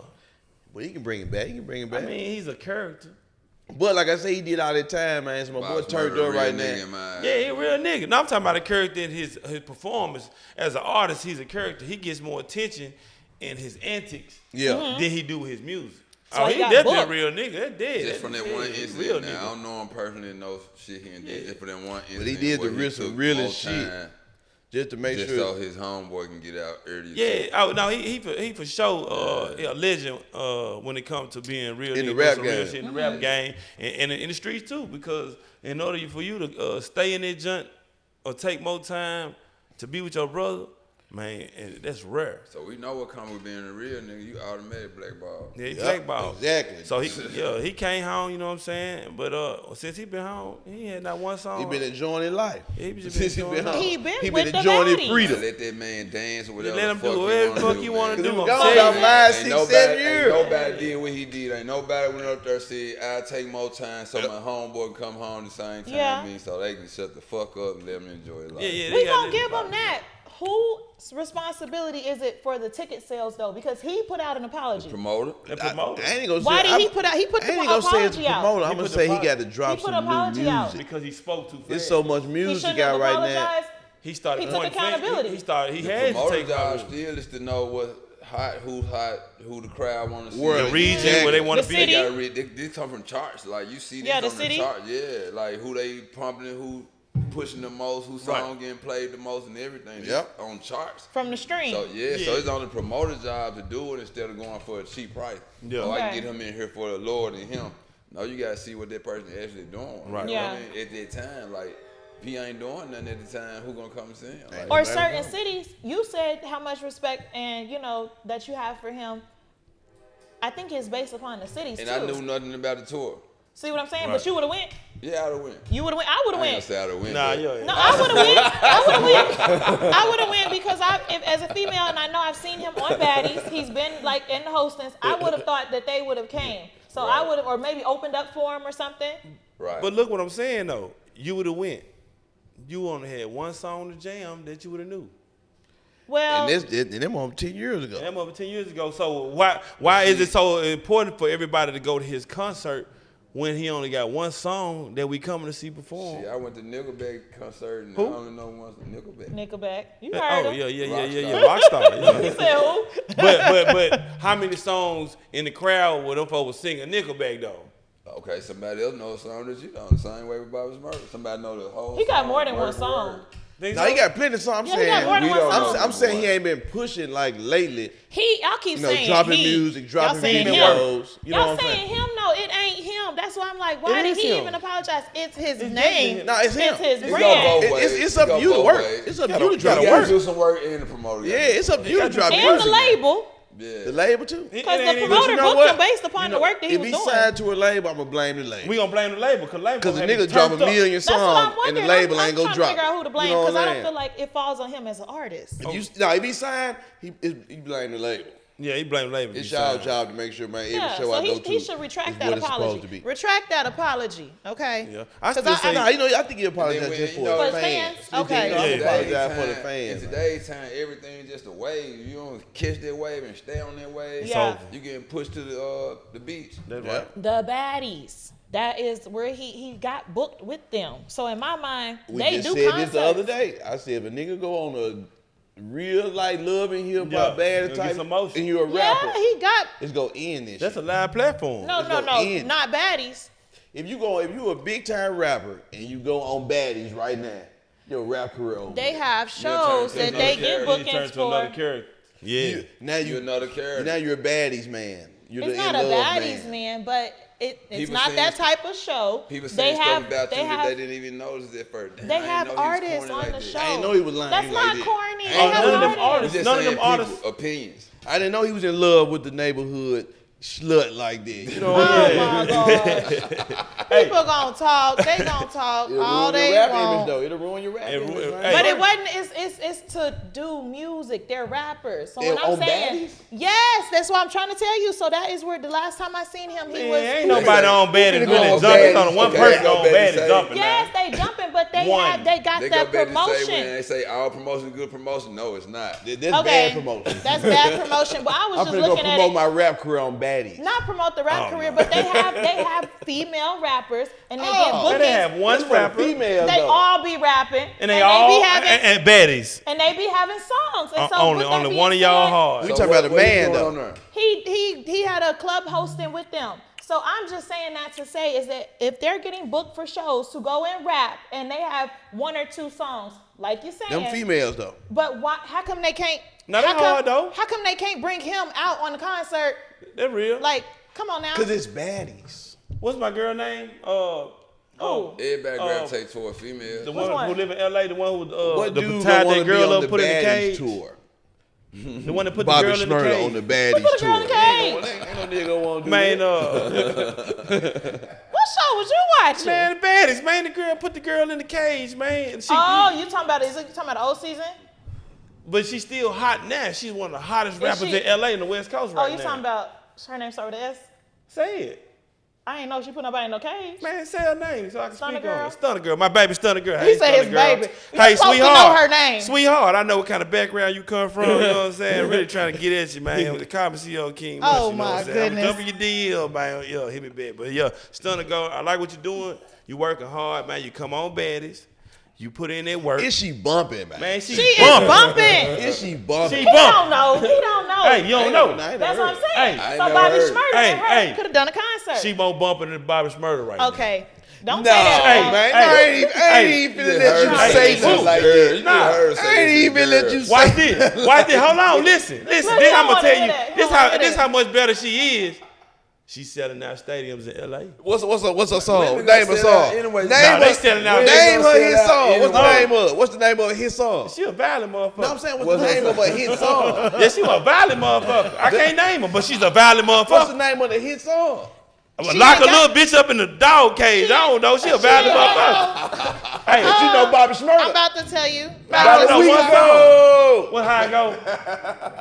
But he can bring it back. I mean, he's a character. But like I say, he did all that time, man. So my boy turned up right now. Yeah, he a real nigga. No, I'm talking about a character in his performance. As an artist, he's a character. He gets more attention in his antics than he do with his music. So he got definitely booked. a real nigga. That's dead. Just from that one incident. Real Now, nigga. I don't know him personally, no shit he did. Just for that one incident. But he did where the took realest more shit. time Just to make sure. so his homeboy can get out early. Yeah, no, he for sure a legend when it comes to being real in the nigga, rap some game. real shit in the rap game and in the streets too. Because in order for you to stay in that junk or take more time to be with your brother, man, and that's rare. So we know what comes with being a real nigga. You automatic blackball. Yeah, blackball. Exactly. So he came home, you know what I'm saying? But since he been home, he had not one song. He been enjoying his life. Yeah, he just Since been home. He been He with been the enjoying his baddies. freedom. Let that man dance or You whatever. let him the do whatever the fuck he want to do. He I'm gone saying. about 5, 6, 7 Ain't years. nobody did what he did. Ain't nobody went up there and said, I'll take more time so my homeboy can come home the same time Yeah. as me so they can shut the fuck up and let him enjoy his life. Yeah, We gonna give him that. Whose responsibility is it for the ticket sales though? Because he put out an apology. Promoter? The promoter. I ain't gonna Why say, did he put out? He put the I ain't gonna say it's the apology out. promoter. I'm He gonna put the say he apology. got to drop He put some new apology out. music. Because he spoke too fast. There's so much He music shouldn't out have right now. apologized. He started He took pointing fingers. accountability. He started. He The had to promoter take job accountability. still is to know who the crowd want to see. Word. The region Exactly. where they want The to be. city. They gotta read. They come from charts. Like you see this Yeah, the on city. the chart. Yeah, like who they pumping, who pushing the most, who song getting played the most, and everything. Yep. On charts. From the stream. So so it's on the promoter's job to do it instead of going for a cheap price. Yeah. Oh, I Okay. can get him in here for the Lord and him. No, you gotta see what that person actually doing. Right. You know what Yeah. I mean? At that time, like if he ain't doing nothing at the time, who gonna come and see him? Like, or certain cities, you said how much respect and that you have for him. I think it's based upon the cities and too. I knew nothing about the tour. See what I'm saying? Right. But you would have went. Yeah, I'd have went. You would have went. I would have I ain't gonna went. say I'd have went. Nah, but- yeah. No, I would have went. I would have went. I would have went because as a female, and I know I've seen him on Baddies. He's been like in the hostings. I would have thought that they would have came. So I would have, or maybe opened up for him or something. Right. But look what I'm saying though. You would have went. You only had one song to jam that you would have knew. Well, And them on 10 years ago. And that over 10 years ago. So why is it so important for everybody to go to his concert when he only got one song that we coming to see perform? See, I went to Nickelback concert and Who? I only know one Nickelback. Nickelback. You heard Oh him. yeah. Rockstar. He Yeah. said who? but how many songs in the crowd would them folks sing a Nickelback though? Okay, somebody else knows something that you know. The same way with Bobby's Murder. Somebody know the whole He got song, more than one word for song. word. No, he got plenty of songs. I'm Yeah, he got saying, more than we one don't song. know. I'm saying he ain't been pushing like lately. Y'all keep saying dropping he. music, dropping Y'all saying videos. You know Y'all what I'm saying saying? him? No, it ain't him. That's why I'm like, why It did is he him. even apologize? It's his name. definitely- No, it's him. It's his It go brand. both ways. It's It up go to you to both work. ways. It's up to Gotta- you to You drop gotta work. do some work and the promoter. Yeah, it's up to you to drop And music. the label. Yeah. The label too. Because the ain't even- promoter you know booked what? him based upon the work that he If was he doing. signed to a label, I'm gonna blame the label. We gonna blame the label Because the had nigga it drop a turned up. million That's what I'm songs and wondering. the label I'm ain't gonna trying drop. to figure out who to blame You know because what I I'm don't saying? feel like it falls on him as an artist. If he signed, he blame the label. Yeah, he blamed the label. It's He y'all signed. job to make sure, man, every Yeah, show so I go to he should retract is that what it's supposed apology. to be. Retract that apology, okay? Yeah. I 'Cause still say Nah, I think he apologized And then just when, for you know, his For his fans. fans? Okay. You know, I Yeah. apologize for the In fans. man. today's time, everything is just a wave. You don't catch that wave and stay on that wave. Yeah. You getting pushed to the beach. That's Yeah. right. The Baddies. That is where he got booked with them. So in my mind, We they just do said concerts. this the other day. I said, if a nigga go on a real like love and hip Yeah, hop bad get type, some motion. and you're a rapper, Yeah, he got. it's gonna end this. That's a shit. live platform. No, It's gonna end. not Baddies. If you a big time rapper and you go on Baddies right now, your rap career over. They have turn shows to that another they character. get He turned bookings to another for. character. Yeah. Now You're another character. Now you're a Baddies man. You're It's the not in a love Baddies man, but it's People not saying- that type of show. People They saying have, stuff about they you that have, they didn't even notice at first. Damn, they I didn't have know he was artists corny on like the that. show. I didn't know he was lying That's like not that. corny. They Oh, have none of them artists. artists- We just None of saying them people artists- opinions. I didn't know he was in love with the neighborhood slut like that. You know Oh what I'm saying? my God. People gonna talk. They gonna talk It'll all ruin they your rap want. image though. It'll ruin your rap It image. ruin- man. Hey, But it wasn't. It's to do music. They're rappers. So when They're I'm on saying, Baddies? yes, that's what I'm trying to tell you. So that is where the last time I seen him, he Man, was. ain't nobody on bed and Finna go really on jumping. It's Baddies. only one Okay, person go on back bed and and say- jumping Yes, now. they jumping, but they One. they got They that go back to say when promotion. they say all promotion is good promotion. No, it's not. That's Okay, bad promotion. that's bad promotion. But I was I'm just finna go looking at promote it. my rap career on Baddies. Not promote the rap Oh, career, no. but they have female rappers and they get Oh, bookings. They have one That's for rapper females They though. all be rapping and they all be having and baddies. and they be having songs. And so Only with that only being one of y'all said, hard. We talking about a what he man doing though. on there? He had a club hosting with them. So I'm just saying that to say is that if they're getting booked for shows to go and rap and they have 1 or 2 songs, like you're saying. Them females though. But why? How come they can't? Not hard though. How come they can't bring him out on the concert? They're real. Like, come on now. Cause it's baddies. What's my girl name? Everybody gravitate toward females. The one who live in LA, the one who What the dude tied want that to be girl on up, put her in the baddies cage. tour? The one that put Bobby the girl in the Shmurda cage. on the baddies Put the girl in tour. the cage. Ain't no nigga want to do Man, that. What show was you watching? man, the baddies, man, the girl put the girl in the cage, man. You talking about the old season? But she's still hot now. She's one of the hottest rappers in LA in the West Coast right now. Oh, you talking about her name start with an S? Say it. I ain't know she put nobody in no cage. Man, say her name so I can Stunner speak girl? on it. Stunner girl, my baby Stunner girl. He Hey, said Stunner his girl. baby. Hey, You're supposed to sweetheart. know her name. Sweetheart, I know what kind of background you come from. You know what I'm saying? Really trying to get at you, man. The Comedy CEO King. Oh, you know my what I'm saying? goodness. I'm jumping your DL, man. Yo, hit me back. But yeah, Stunner girl, I like what you're doing. You working hard, man. You come on baddies. You put in that work. Is she bumping, man? Man, She is bumping. Is she bumping? She He don't know. He don't know. Hey, you don't know. That's what I'm saying. Hey. So I ain't Bobby never Shmurda heard. and her Hey. could have done a concert. She more bumping than Bobby Shmurda right now. Okay. Don't No, say that. man. Hey. I ain't even let you Hey. say Hey. this. Like Hey. that. Nah. I ain't even let you say Watch this. Watch this. Hold on. Listen. Look, he Then don't I'm gonna wanna tell hear you. that. He This don't wanna hear this that. how much better she is. She's selling out stadiums in LA. What's her song? Women Name gonna a sell out song. anyway. Name they her. selling out. Name her hit sell out song. What's the anyway. name of it? What's the name of a hit song? She a violent motherfucker. No, I'm saying what's the name of a hit song? Yeah, she a violent motherfucker. I can't name her, but she's a violent What's the motherfucker. name of the hit song? I'm gonna lock a little bitch up in the dog cage. I don't know. She a violent motherfucker. Hey, But you know Bobby Shmurda. I'm about to tell you. I don't know About a week one song. ago. What how it go?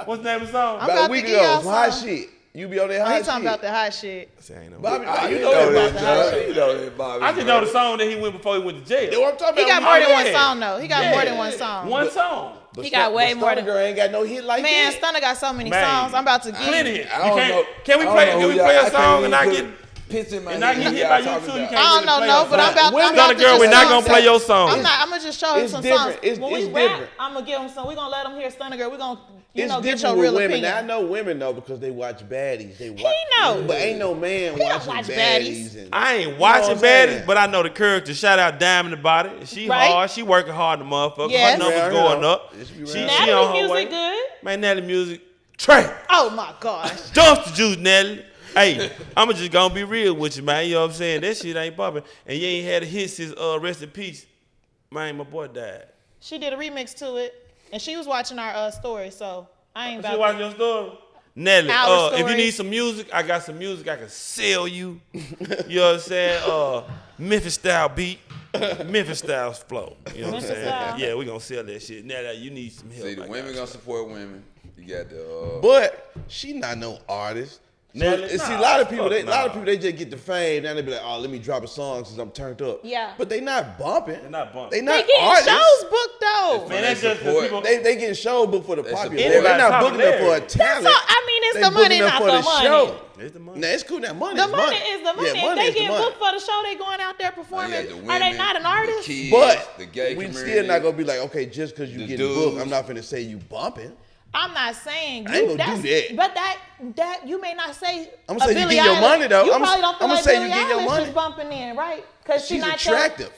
What's the name of the song? I'm About about a to week give y'all ago. Hot some. shit. You be on that Oh, hot he talking shit. about the hot shit. Bobby, You you know know that, that. John. You know that, Bobby. I just know the song that he went before he went to jail. That's what I'm talking He about. got more than yeah. one song though. He got more than one song. One song. He got way more than. Girl ain't got no hit like Man, that. Stunner got so many Man. songs. I'm about to give Plenty. you. You I don't can't. know. Can we I play? don't know Can we who play y'all- a song and not can't get even put pits in my and not head. get hit Y'all by you talking too? You about. can't I don't really know, play no, a but I'm song. about to Stunner girl, just we're not sing gonna play your song. I'm gonna just show him It's some different. songs. When we It's rap, different. I'm gonna give him some. We're gonna let him hear Stunner Girl. We're gonna, It's get different your with real women. opinion. Now, I know women know because they watch baddies. They watch. know. But ain't no man don't watching watch baddies. baddies. And, I ain't what watching I'm saying? baddies, but I know the character. Shout out Diamond the Body. She Right. hard. She working hard, the motherfucker. Yes. Her numbers Around going here. up. It should be She around Natalie on her music way. good. Man, Natalie music. Trey. Oh my gosh. Dumpster juice, Natalie. Hey, I'ma just gonna be real with you, man. You know what I'm saying? That shit ain't popping. And you ain't had a hit since Rest in Peace. Man, my boy died. She did a remix to it, and she was watching our story, so I ain't She about watching to. your story? Natalie, Our if you story. need some music, I got some music I can sell you. You know what I'm saying? Memphis style beat. Memphis style flow. You know what I'm Memphis saying? style. Yeah, we gonna sell that shit. Natalie, you need some help. See, the I women got gonna you. support women. You got the. But she not no artist. So, Natalie, and see, a nah, lot of people, fuck a lot of nah. people, they just get the fame. Now they be like, oh, let me drop a song since I'm turned up. Yeah. But they not bumping. They're not bumping. They They not getting artists. shows booked though. Man, that's just 'cause support. people. They getting show booked for the They popular. support. They're not booking them for a Popularity. That's talent. all. I mean, it's They the money, booking them not for the the money. show. It's the money. Nah, it's cool. That money The is money is the money. Yeah, If money they is the get money. booked for the show, they going out there performing. Yeah, the Are they women, not an the artist? kids, But the gay we community. still not gonna be like, okay, just because you The getting booked, dudes. I'm not finna say you bumping. I'm not saying I ain't you. gonna do That's, that. but that you may not say. I'm gonna say you Billie get your Eilish- money, though. You I'm probably don't feel gonna like say you Billie get your Eilish money. is bumping in, right? Because She's not attractive.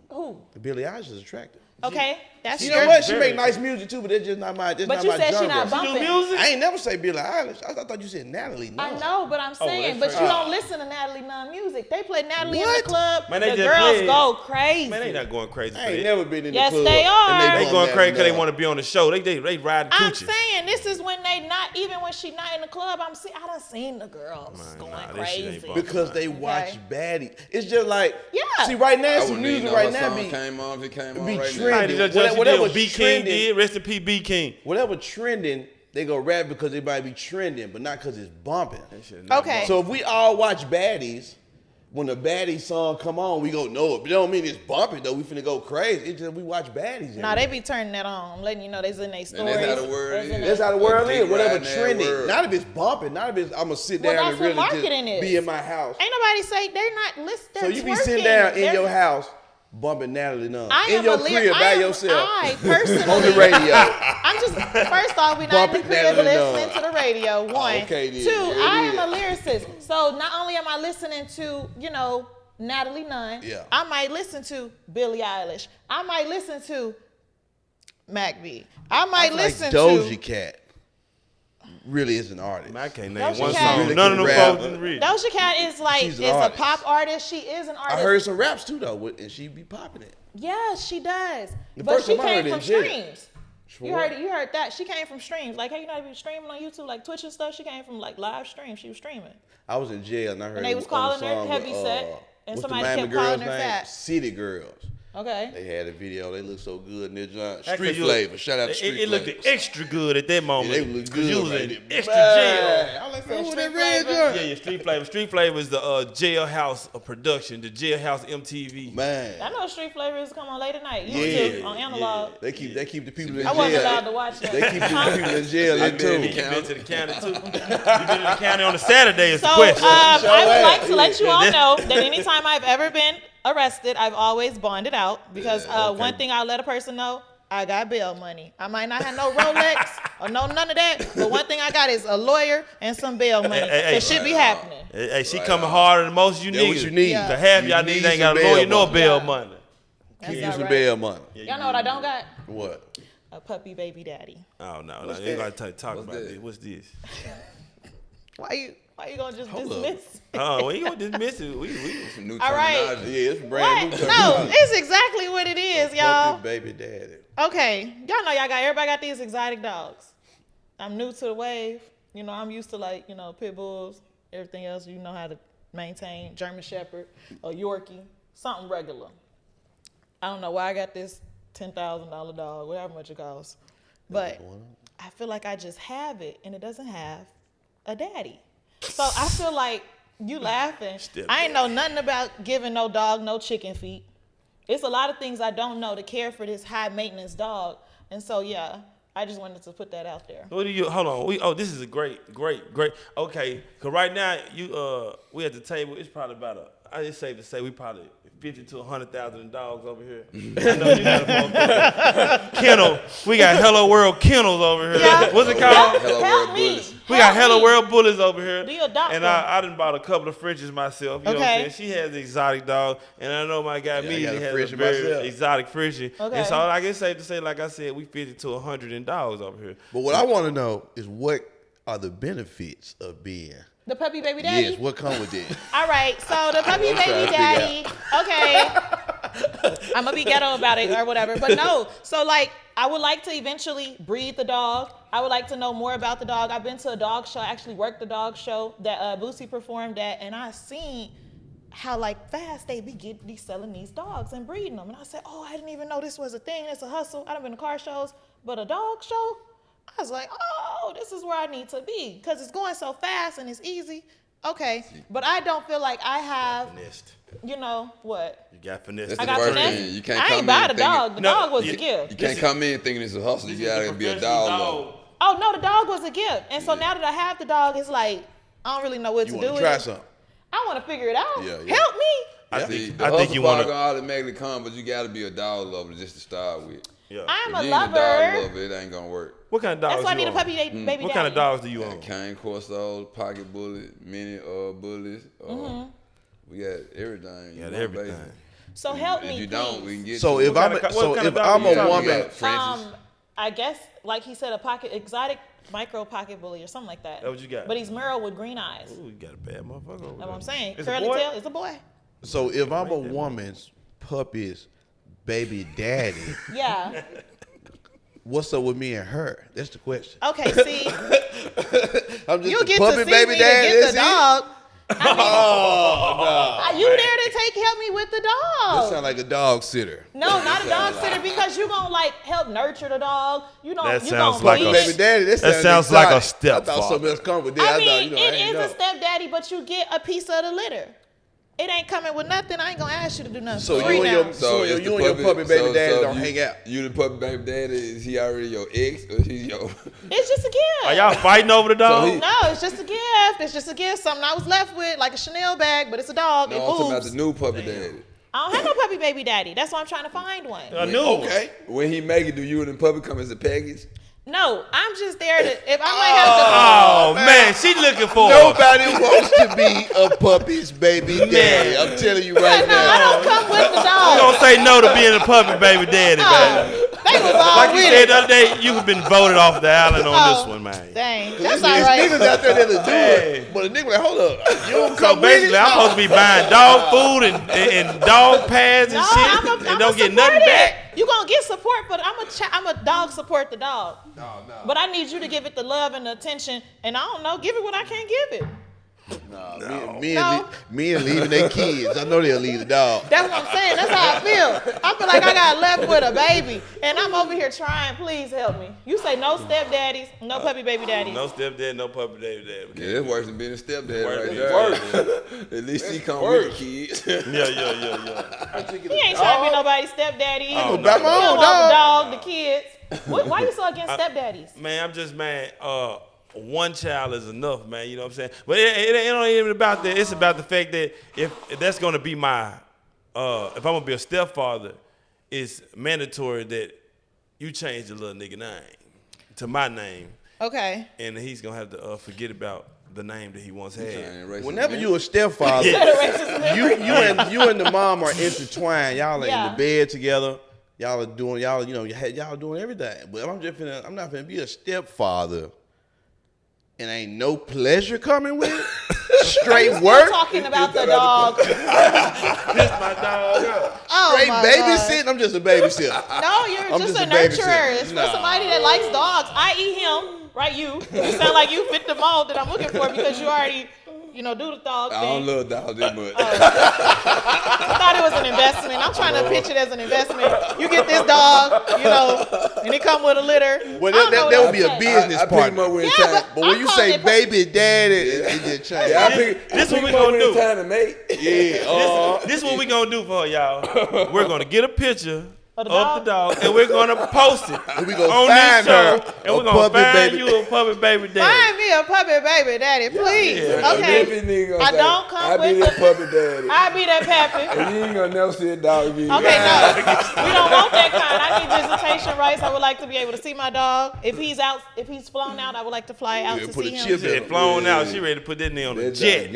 Who? Billie Eilish is attractive. Okay, that's You your. know what? She very make nice music too, but that's just not my. That's But not you my said she genre. not Do bumping. music? I ain't never say Billie Eilish. I thought you said Natalie. No. I know, but I'm saying, that's but you right. don't listen to Natalie Nunn music. They play Natalie in the What? club. Man, they the just girls play it. go crazy. Man, they not going crazy for I ain't that. never been in Yes, the club. they are. and They bump going that crazy because they enough. want to be on the show. They riding I'm coochie. saying this is when they not even when she not in the club. I done seen the girls going nah, this shit ain't crazy. bumping. Because they watch baddies. It's just like, Yeah. see, right now, I some wouldn't even music know right what now song be came on if it came on be right trending. now. Whatever B King trending, did. Rest in peace, B King. whatever trending, they go rap because they might be trending, but not because it's bumping. Okay. So if we all watch baddies, when the baddie song come on, we go know it. But it don't mean it's bumping though. We finna go crazy. It's just we watch baddies. Nah, they be turning that on. I'm letting you know they's in their And stories. that's how the word That's in is. their- That's how the world Keep is. Whatever riding that trending. word. Not if it's bumping. Not if it's I'm gonna sit Well, down that's and what really marketing just is. be in my house. Ain't nobody say they're not listening. So you be sitting down in your house bumping Natalie Nunn I in am your a lyric. crib by yourself I personally, on the radio. I I'm just, first off, we're not in the crib listening to the radio, one. Okay, then. Two, I am a lyricist. So not only am I listening to, Natalie Nunn, I might listen to Billie Eilish. I might listen to Mack B. I might listen Doja Cat really is an artist. I can't name Doja one Cat. song. Really None of them rap. folks didn't read. Doja Cat is like, She's is an a artist. pop artist. She is an artist. I heard some raps too though, and she be popping it. Yeah, she does. The But first she time I heard came it, from Jay. streams. You heard that. She came from streams. Like, hey, you know, if you streaming on YouTube, like Twitch and stuff, she came from like live stream. She was streaming. I was in jail and I heard And they was calling her heavy set, and what's somebody the Miami kept calling girl's her name? fat. City Girls. Okay. They had a video. They looked so good in their joint. Actually, Street Flavor. Shout out to Street It Flavor. looked extra good at that moment. Yeah, they looked good. You was right in there. extra Man, jail. I like Yeah, that Street red joint. Flavor. Yeah, Street Flavor. Street Flavor is the jailhouse of production, the jailhouse MTV. Man. I know Street Flavors come on late at night. You Yeah, too, on analog. They keep the people in jail. I wasn't allowed to watch that. They keep the people in jail I've too. been to the county too. You've been to the county on a Saturday is So the question. I would like to Yeah. let you all know that anytime I've ever been arrested, I've always bonded out because one thing I let a person know, I got bail money. I might not have no Rolex or none of that, but one thing I got is a lawyer and some bail money. That should be happening. Hey, she coming harder than most of you That's niggas. what you need. Yeah. The half You y'all need niggas ain't got a some lawyer bail nor money. bail Yeah. money. That's Keep all some right. bail money. Y'all know what I don't got? What? A puppy baby daddy. Oh no, you ain't gotta talk about this. What's this? Why you gonna just Hold up. dismiss? Oh, we ain't gonna dismiss it. We Some new All right. terminology. Yeah, it's brand What? new. No, it's exactly what it is, y'all. Puppy baby daddy. Okay, y'all know everybody got these exotic dogs. I'm new to the wave. I'm used to pit bulls, everything else. You know how to maintain German Shepherd, a Yorkie, something regular. I don't know why I got this $10,000 dog, whatever much it costs, but I feel like I just have it, and it doesn't have a daddy. So I feel like you laughing. I ain't know nothing about giving no dog no chicken feet. It's a lot of things I don't know to care for this high maintenance dog. And so, yeah, I just wanted to put that out there. What do you? Hold on. This is a great. Okay, cause right now we at the table. It's probably about it's safe to say we probably 50 to 100,000 dogs over here. I know you got a kennel. We got Hello World kennels over here. Yeah. What's it called? Hello Help World me. Bullies. We got Hello World Bullies over here. Do you adopt and them? I done bought a couple of Frenchies myself. You know what I'm saying? She has an exotic dog. And I know my guy I got immediately a has a Frenchie very myself. exotic Frenchie. Okay. And so I guess safe to say, like I said, we 50 to 100 in dogs over here. But what I want to know is what are the benefits of being? The puppy baby daddy? Yes, what come with it? All right, so the puppy I'm trying baby to daddy, okay. I'm going to be ghetto about it or whatever. But no, so I would like to eventually breed the dog. I would like to know more about the dog. I've been to a dog show. I actually worked the dog show that Boosie performed at, and I seen how fast they be selling these dogs and breeding them. And I said, I didn't even know this was a thing. It's a hustle. I done been to car shows, but a dog show? I was like, this is where I need to be because it's going so fast and it's easy. Okay, but I don't feel like I have, Finessed. what? You got finesse. That's I the got first finesse. thing. You can't I come ain't buy the in dog. The thinking, dog was a you- gift. you can't come in thinking it's a hustle. You gotta be a dog lover. Oh, no, the dog was a gift. And so now that I have the dog, it's like, I don't really know what You to want do to with try it. something? I want to figure it out. Yeah, yeah. Help me. I See, think the you hustle want part to. gonna automatically come, but you gotta be a dog lover just to start with. Yeah. I'm If a you ain't a dog lover. lover, it ain't gonna work. What kind of dogs That's why I you need a own? puppy baby daddy. What kind of dogs do you Got own? cane corsos, pocket bullet, mini bullies. We got everything. You got want, everything. baby. So help me, If you please. don't, we can get So you. if kind I'm of- a, what so kind of if dog I'm you a talking woman, We got Francis. I guess, like he said, exotic micro pocket bully or something like that. That what you got? But he's Merle with green eyes. Ooh, you got a bad motherfucker over That's there. what I'm saying. It's a Curly boy? tail is a boy. so if I'm a woman's puppy's baby daddy, Yeah. what's up with me and her? That's the question. Okay, see, I'm just you the get puppy to see baby me daddy. to get That's the it? dog. Oh, You there to help me with the that dog. sound like a dog sitter. No, not a dog sitter because you gonna help nurture the dog. You don't. That you sounds gonna like feed a- Baby it. daddy. That sounds like a exotic. I thought stepfather. something else come with that. I I mean, thought, I it ain't is know. a stepdaddy, but you get a piece of the litter. It ain't coming with nothing. I ain't gonna ask you to do nothing. So for free you and now. your so it's you the and your puppy baby so- daddy so don't you- hang out. You the puppy baby daddy? Is he already your ex or he's your? It's just a gift. Are y'all fighting over the dog? he- No, it's just a gift. It's just a gift. Something I was left with, like a Chanel bag, but it's a dog. No, it I'm talking about moves. the new puppy daddy. I don't have no puppy baby daddy. That's why I'm trying to find one. I knew. Okay. When he make it, do you and the puppy come as a package? No, I'm just there to, if I might have to. Oh, man, she looking for Nobody wants to be a puppy's baby daddy. I'm telling you right No, I now. don't come with the You dog. gonna say no to being a puppy baby daddy, man. They was all Like you with said it. the other day, you have been voted off the island on this one, man. Dang, that's There's all right. niggas out there that'll do Hey. it. But a nigga like, hold up. You don't So come with basically, it? I'm supposed to be buying dog food and dog pads and No, shit, and don't get support nothing it. back. You gonna get support, but I'm a dog support the dog. No. But I need you to give it the love and the attention, and I don't know, give it what I can't give it. Me and leaving their kids. I know they'll leave the dog. That's what I'm saying. That's how I feel. I feel like I got left with a baby, and I'm over here trying. Please help me. You say no stepdaddies, no puppy baby daddies. No stepdad, no puppy baby daddy. Yeah, it's worse than being a stepdad Worse right than there. At least he come with the kids. Yeah. He ain't trying to be nobody's stepdaddy either. Oh, About He my don't own want the dog. dog, the kids. Why you so against stepdaddies? Man, I'm just mad. One child is enough, man. You know what I'm saying? But it ain't even about that. It's about the fact that if that's gonna be my, if I'm gonna be a stepfather, it's mandatory that you change the little nigga name to my name, Okay. and he's gonna have to forget about the name that he once had. Whenever you a stepfather, you and the mom are intertwined. Y'all are in the bed together. Y'all are doing y'all doing everything. But I'm not finna be a stepfather. And ain't no pleasure coming with it. Straight Still work. talking about the dog. This my dog. Oh Straight my babysitting. God. I'm just a babysitter. No, you're I'm just just a a babysitter. nurturer. It's for Nah. somebody that likes dogs, i.e. him, right? You sound like you fit the mold that I'm looking for because you already, do the dog I thing. don't love dogs that much. I thought it was an investment. I'm trying to pitch it as an investment. You get this dog, and it come with a litter. Well, I don't know that what would be to a say. business I pick him partner. up when it's Yeah, time. But when I'm you calling say it baby daddy, it just changed. Yeah, This what we pick him up gonna when do. it's time to mate. Yeah. This what we gonna do for y'all. We're gonna get a picture Of of the the dog, and we're gonna post it And we gonna on find this show, her and we're a gonna puppy find baby. you a puppy baby daddy. Find me a puppy baby daddy, please. Yeah. Okay. I don't come I be with that puppy daddy. I be that pappy. And you ain't gonna never see a dog again. Okay, no. We don't want that kind. I need visitation rights. I would like to be able to see my dog. If he's flown out, I would like to fly out to put see a him. chip She had flown out. She ready to put that nigga on the That jet. junk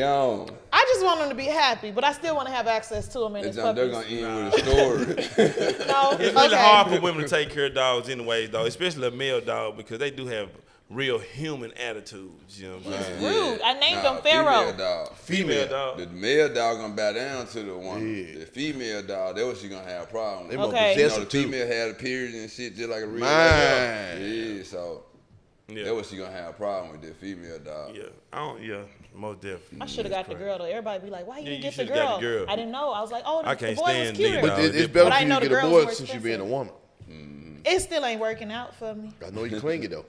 gone. I just want him to be happy, but I still want to have access to him and That his junk, they're puppies. gonna end with a story. No, It's really hard for women to take care of dogs anyways, though, especially a male dog, because they do have real human attitudes. You know what I'm saying? Rude. I named him Pharaoh. Female dog. Female dog. The male dog gonna bow down to the woman. The female dog, that's what she gonna have a problem with. They more Okay. The possessive too. female had a period and shit just like a real Man. dog. Yeah, so Yeah. that's what she gonna have a problem with, the female dog. Yeah, most definitely. I should have got the girl though. Everybody be like, "Why you Yeah, didn't you get the should've got girl? the girl. I didn't know. I was like, "Oh, I the can't boy was stand cuter." niggas, But dog. it's better But I for you know to the get a girls boy more since you being a woman. It still ain't working out for me. I know you clingy though.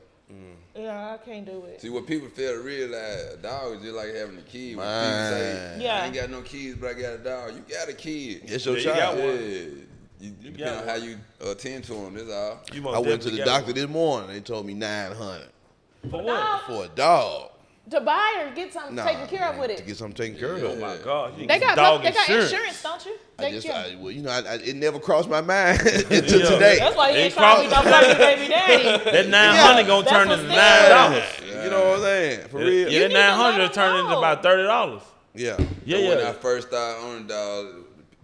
Yeah, I can't do it. See, what people fail to realize, a dog is just like having a kid. When Man. people say, Yeah. I ain't got no kids, but I got a dog. You got a kid. It's your Yeah, you got child. one. You depend on how you attend to them. That's all. You most I went to definitely the got doctor this morning. They told me $900 one. For No, what? for a dog. to buy or get something taken care of with To it. get something taken care Oh of. my God. You They get some got dog they got insurance. insurance, don't you? It never crossed my mind until Yeah. today. That's why he They ain't trying to be no cross- puppy baby daddy. That 900 gonna That's turn what's into there. $9. You know what I'm saying? For real. Yeah, You that need to let 900 them turn into know. about $30. Yeah. Yeah, When I yeah. first started owning dog,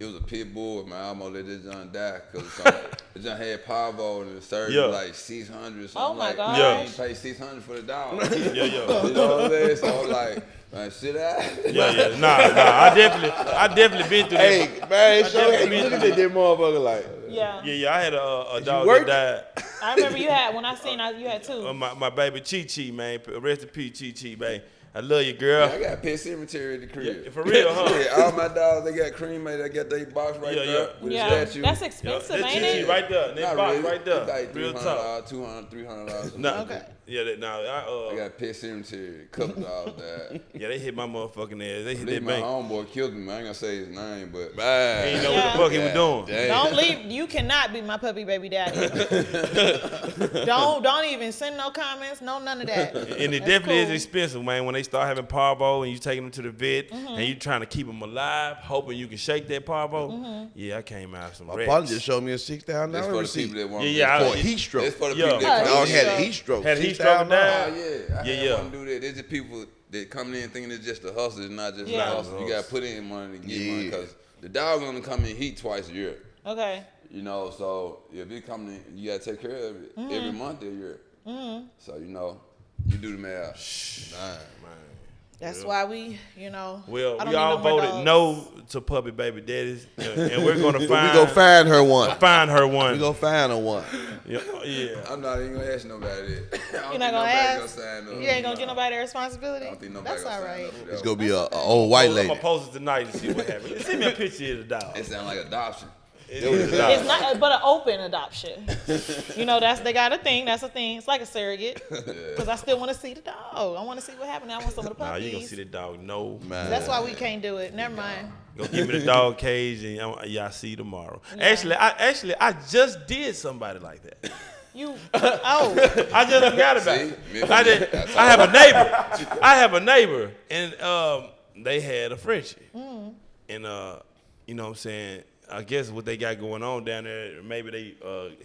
it was a pit bull, man. I almost let this junk die because it junk had parvo and it served Yeah. like 600 or something. Oh, my like, God. Yeah. You pay 600 for the dog. Yeah. You know what I'm saying? So I'm like, man, shit out. Yeah. Nah. I definitely been through Hey, that. man, show definitely you been look at that motherfucker like. Yeah. Yeah. I had a dog work? that died. I remember you had when I seen you had two. My baby Chi, man. Rest in peace, Chi, man. I love you, girl. I got pet cemetery at the crib. Yeah, for real, huh? Yeah, all my dogs, they got cremated. They got their box right Yeah, there yeah. with Yeah, a statue. that's Yeah, expensive, that ain't Chi it? right there. That Not box really. right there. It's like Real talk. $200, $300. Nah, Okay. Yeah, I got pet cemetery. A couple dogs died. yeah, they hit my motherfucking ass. They hit Leave that my bank. homeboy killed him. I ain't gonna say his name, but He ain't know what Yeah. the fuck he was doing. Damn. Don't leave. You cannot be my puppy baby daddy. don't even send no comments. No none of that. And it That's definitely is cool. expensive, man. When they start having parvo and you taking them to the vet and you trying to keep them alive, hoping you can shake that parvo. Yeah, I came out some My wrecks. partner just showed me a $6,000 receipt. People that want for a heat stroke. It's for the people that Dog come in. had a heat stroke. Had a heat stroke down. I want to do that. There's just people that come in thinking it's just a hustle. It's not just a hustle. You got to put in money to get money because the dog only come in heat twice a year. Okay. You know, so if it come in, you got to take care of it every month of the year. So, you know, you do the math. Man. That's why we, you know. Well, we all voted no to puppy baby daddies, and we're gonna find. We gonna find her one. Find her one. We gonna find her one. Yeah. I'm not even gonna ask nobody that. You're not gonna ask. You ain't gonna get nobody that responsibility. I don't think nobody. That's all right. It's gonna be a old white lady. I'm gonna post it tonight to see what happens. Send me a picture of the dog. It sounds like adoption. It's not, but an open adoption. You know, they got a thing. That's a thing. It's like a surrogate. Because I still want to see the dog. I want to see what happened. I want some of the puppies. Nah, you gonna see the dog? No, man. That's why we can't do it. Never mind. Go give me the dog cage, and I'll see you tomorrow. Yeah. I just did somebody like that. I just forgot about it. I have a neighbor, and they had a Frenchie, and you know what I'm saying. I guess what they got going on down there, maybe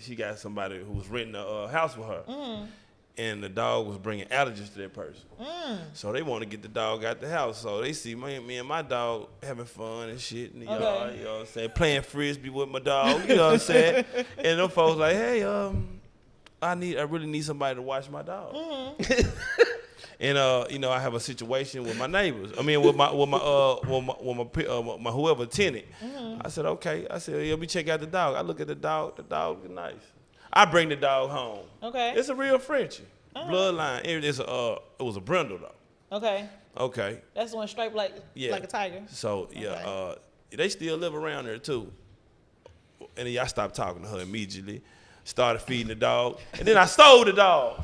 she got somebody who was renting a house with her, and the dog was bringing allergies to that person. So they want to get the dog out the house. So they see me and my dog having fun and shit in the yard, you know what I'm saying, playing frisbee with my dog, you know what I'm saying. And them folks like, hey, I really need somebody to watch my dog. And you know, I have a situation with my neighbors. I mean, with my whoever tenant. I said, okay. I said, yeah, let me check out the dog. I look at the dog. The dog is nice. I bring the dog home. Okay. It's a real Frenchie. Bloodline. It was a brindle though. Okay. Okay. That's the one striped like a tiger. So yeah, they still live around there too. And then I stopped talking to her immediately. Started feeding the dog, and then I sold the dog.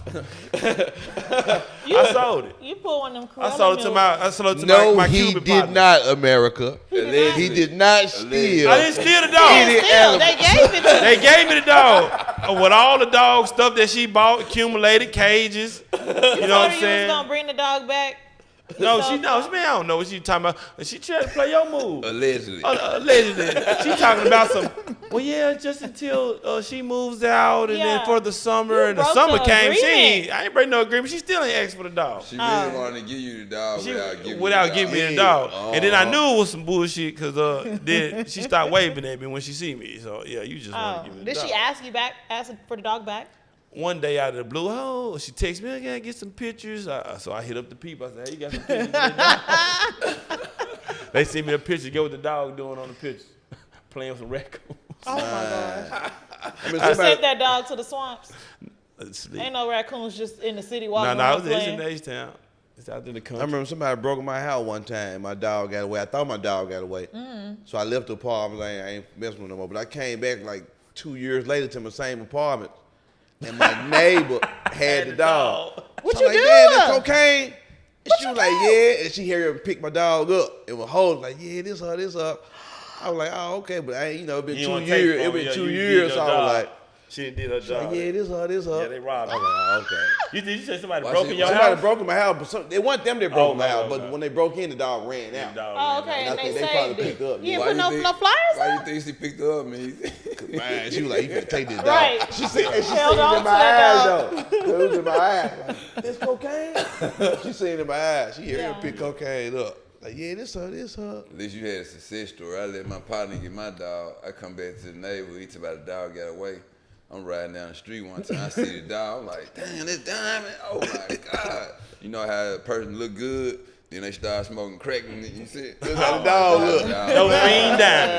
I sold it. You pull one of them. I sold it to my he Cuban did partner. not, America. He did not steal. I didn't steal the dog. They gave it to They gave me the dog with all the dog stuff that she bought, accumulated cages. You know what I'm saying? You was gonna bring the dog back. No, she knows. Man, I don't know what she talking about. She tried to play your move. Allegedly. Allegedly. She talking about some, well, yeah, just until she moves out and then for the summer. And the summer came. I ain't break no agreement. She still ain't asked for the dog. She really wanted to give you the dog without giving me the dog. And then I knew it was some bullshit because then she started waving at me when she see me. So, yeah, you just want to give me the dog. Did she ask for the dog back? One day out of the blue, she texts me, I gotta get some pictures. So I hit up the people. I said, hey, you got some pictures of the dog? They sent me a picture. Get what the dog doing on the picture. Playing with some raccoons. Oh, my gosh. I sent that dog to the swamps. Ain't no raccoons just in the city walking around it's in H-Town. It's out in the country. I remember somebody broke in my house one time. My dog got away. I thought my dog got away. So I left the apartment. I ain't messing with no more. But I came back like 2 years later to my same apartment. And my neighbor had the dog. What so you like, do? Man, that's cocaine. And she was like, yeah. And she heard her pick my dog up and was holding like, yeah, this her. I was like, oh, okay. But I ain't, it been 2 years. It been 2 years. So I was like, she did her job. Like, yeah, this her. Yeah, they robbed her. I was like, oh, okay. You said somebody broke in your house? Somebody broke in my house. But it wasn't them that broke in my house. But when they broke in, the dog ran out. Oh, okay. And they probably saved picked it. up. You didn't put no flyers up? Why you think she picked her up, man? Man, she was like, you can take this dog. Right. She seen it in Held on to my that eyes, dog. though. It was in my eyes. Like, this cocaine? She seen it in my eyes. She heard her pick cocaine up. Like, yeah, this her. At least you had a success story. I let my partner get my dog. I come back to the neighbor. He talk about the dog got away. I'm riding down the street one time. I see the dog. I'm like, damn, this diamond. Oh, my God. You know how a person look good? Then they start smoking crack. And you see it? That's how the dog look. No fiend diamond.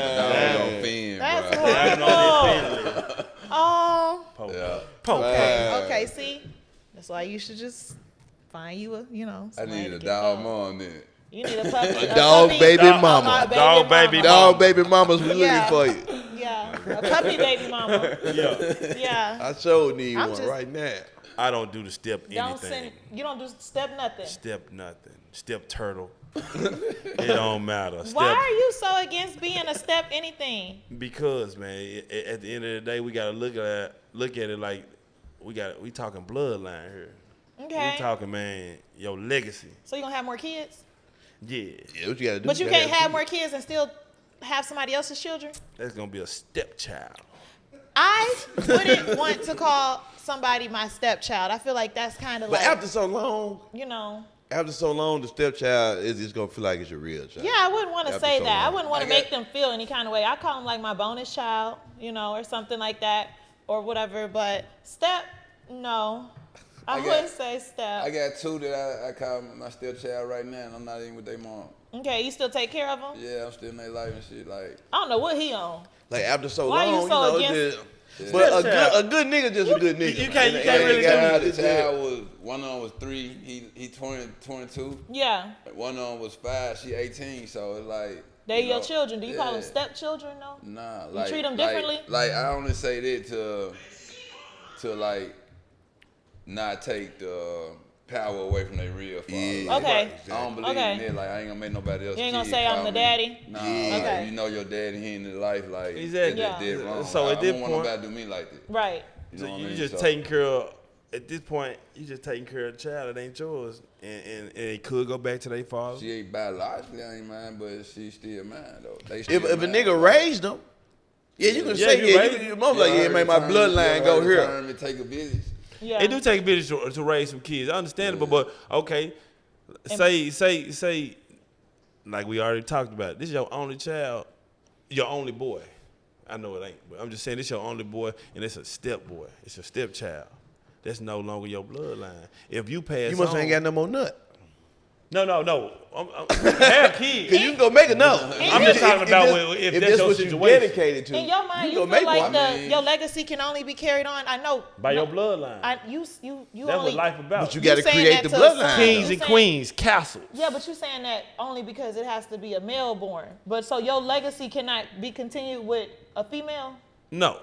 The dog don't fiend, That's bro. horrible. Oh. Yeah. Okay, see? That's why you should just find you a, I need a dog mom then. You need a puppy. A dog baby mama. Dog baby Dog baby mamas, we looking for you. Yeah, a puppy baby mama. Yeah. I sure need one right now. I don't do the step anything. You don't do step nothing. Step nothing. Step turtle. It don't matter. Why are you so against being a step anything? Because, man, at the end of the day, we gotta look at it like we talking bloodline here. Okay. We talking, man, your legacy. So you gonna have more kids? Yeah. Yeah, what you gotta do? But you can't have more kids and still have somebody else's children? That's gonna be a stepchild. I wouldn't want to call somebody my stepchild. I feel like that's kind of But like, after so long, the stepchild is just gonna feel like it's your real child. Yeah, I wouldn't want to After say so that. I long. wouldn't want to make them feel any kind of way. I call them like my bonus child, or something like that, or whatever. But step, no. I wouldn't say step. I got 2 that I call my stepchild right now, and I'm not even with their mom. Okay, you still take care of them? Yeah, I'm still in their life and shit. Like, I don't know what he on. Like after so Why long, you so against but a good nigga just a good nigga. You can't really the child was, one of them was 3, he 22. Yeah. One of them was 5, she 18, so it's like. They your children. Do you call them stepchildren though? Nah, you treat them differently? Like I only say that to like not take the power away from their real father. Yeah. Like, Okay. I don't believe in that. Like I ain't gonna make nobody else. You ain't gonna kid say I'm call the me. daddy? Nah, Yeah. like, Okay. you know your daddy, he in his life, like Exactly. that did wrong. So I at this don't want point- nobody to do me like that. Right. You know So what I you mean? just So- taking care of. At this point, you just taking care of the child that ain't yours, and it could go back to their father. She ain't biologically ain't mine, but she still mine though. They If still a mine. nigga raised them, yeah, you can Yeah, say you yeah. raised You mom like yeah, man, my bloodline go here. To take a visit. Yeah. It do take a bit to raise some kids, understandable. But okay, say, like we already talked about, this is your only child, your only boy. I know it ain't, but I'm just saying this your only boy, and it's a step boy. It's a stepchild. That's no longer your bloodline. If you pass, You must on, ain't got no more nut. No. I'm have kids. Cause you can go make another. I'm just talking about if that's your what situation. you dedicated to. In your mind, you go feel make like one. your legacy can only be carried on. I know By your bloodline. You That's only. what life about. But you got to saying create that the to a son. bloodline. Kings You and saying- queens, castles. Yeah, but you're saying that only because it has to be a male born. But so your legacy cannot be continued with a female? No.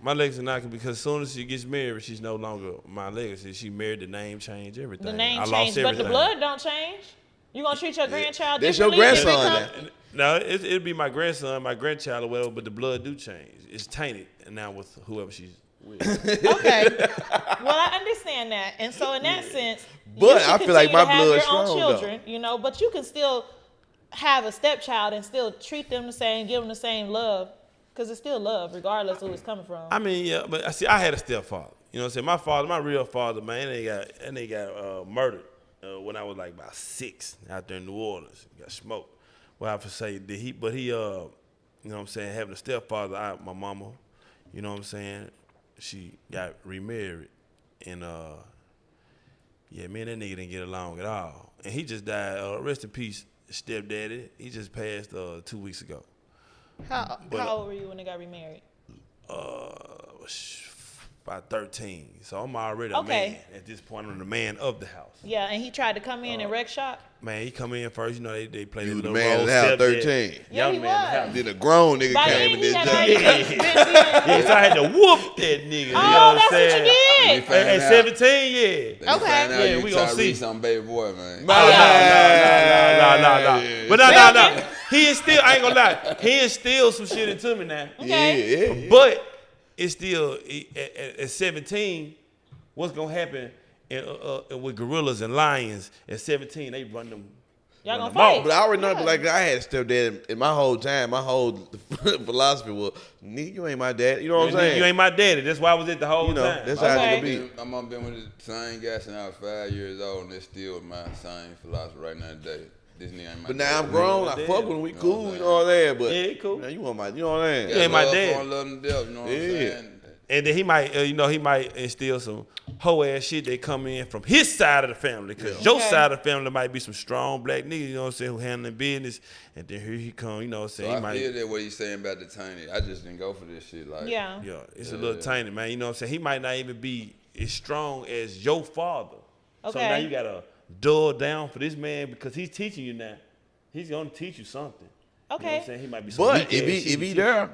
My legacy not because as soon as she gets married, she's no longer my legacy. She married, the name changed, everything. The name I changed, lost but everything. the blood don't change. You gonna treat your grandchild That's your differently? if it grandson come- now. No, it'd be my grandson, my grandchild or whatever, but the blood do change. It's tainted and now with whoever she's with. Okay. Well, I understand that, and so in that sense, But you should I feel like continue my to have blood's your own strong, children, but you can still have a stepchild and still treat them the same, give them the same love, because it's still love, regardless of who it's coming from. I mean, yeah, but I had a stepfather. You know what I'm saying? My father, my real father, man, they got murdered when I was like about 6 out there in New Orleans. Got smoked. Well, I have to say that you know what I'm saying, having a stepfather, my mama, you know what I'm saying, she got remarried. And, yeah, me and that nigga didn't get along at all. And he just died. Rest in peace, stepdaddy. He just passed 2 weeks ago. How old were you when they got remarried? About 13. So I'm already a Okay. man at this point. I'm the man of the house. Yeah, and he tried to come in and wreck shop. Man, he come in first. You know they play You the the little man role. of the house, stepdad. 13. Yeah, Young he man of the was. house. Then a grown nigga By came then, in he this had job. already been Yeah, so I had to whoop that nigga. You know Oh, what that's I'm what saying? you did. At 17, yeah. Okay. Yeah, we gonna see. Some baby boy, man. Nah. But no. He instilled, I ain't gonna lie, he instilled some shit into me now. Okay. Yeah. But it's still, at 17, what's gonna happen with gorillas and lions? At 17, they run them. Y'all run gonna them off. fight? But I remember, like, I had a stepdad, and my whole time, my whole philosophy was, nigga, you ain't my dad. You know what I'm saying? You ain't my daddy. That's why I was at the whole You know, time. that's how Okay. it be. My mom been with the same guy since I was 5 years old, and it's still my same philosophy right now today. This nigga ain't my But now dad. I'm grown, I Yeah. fuck with him, we You know cool, what I'm you know what I'm saying? But, Yeah, he cool. man, you want my, you know what I'm saying? You ain't my Love dad. for him, love him to death, you know what I'm Yeah. saying? And then he might instill some hoe ass shit that come in from his side of the family. Cause your Okay. side of the family might be some strong black niggas, you know what I'm saying, who handling business. And then here he come, you know what I'm saying? So He I might, feel that what you saying about the tiny. I just didn't go for this shit. Like, Yeah. yeah, it's a little tiny, man. You know what I'm saying? He might not even be as strong as your father. So Okay. now you gotta dull down for this man because he's teaching you now. He's gonna teach you something. You know what Okay. I'm saying? He might be some But weak if ass shit he teach there,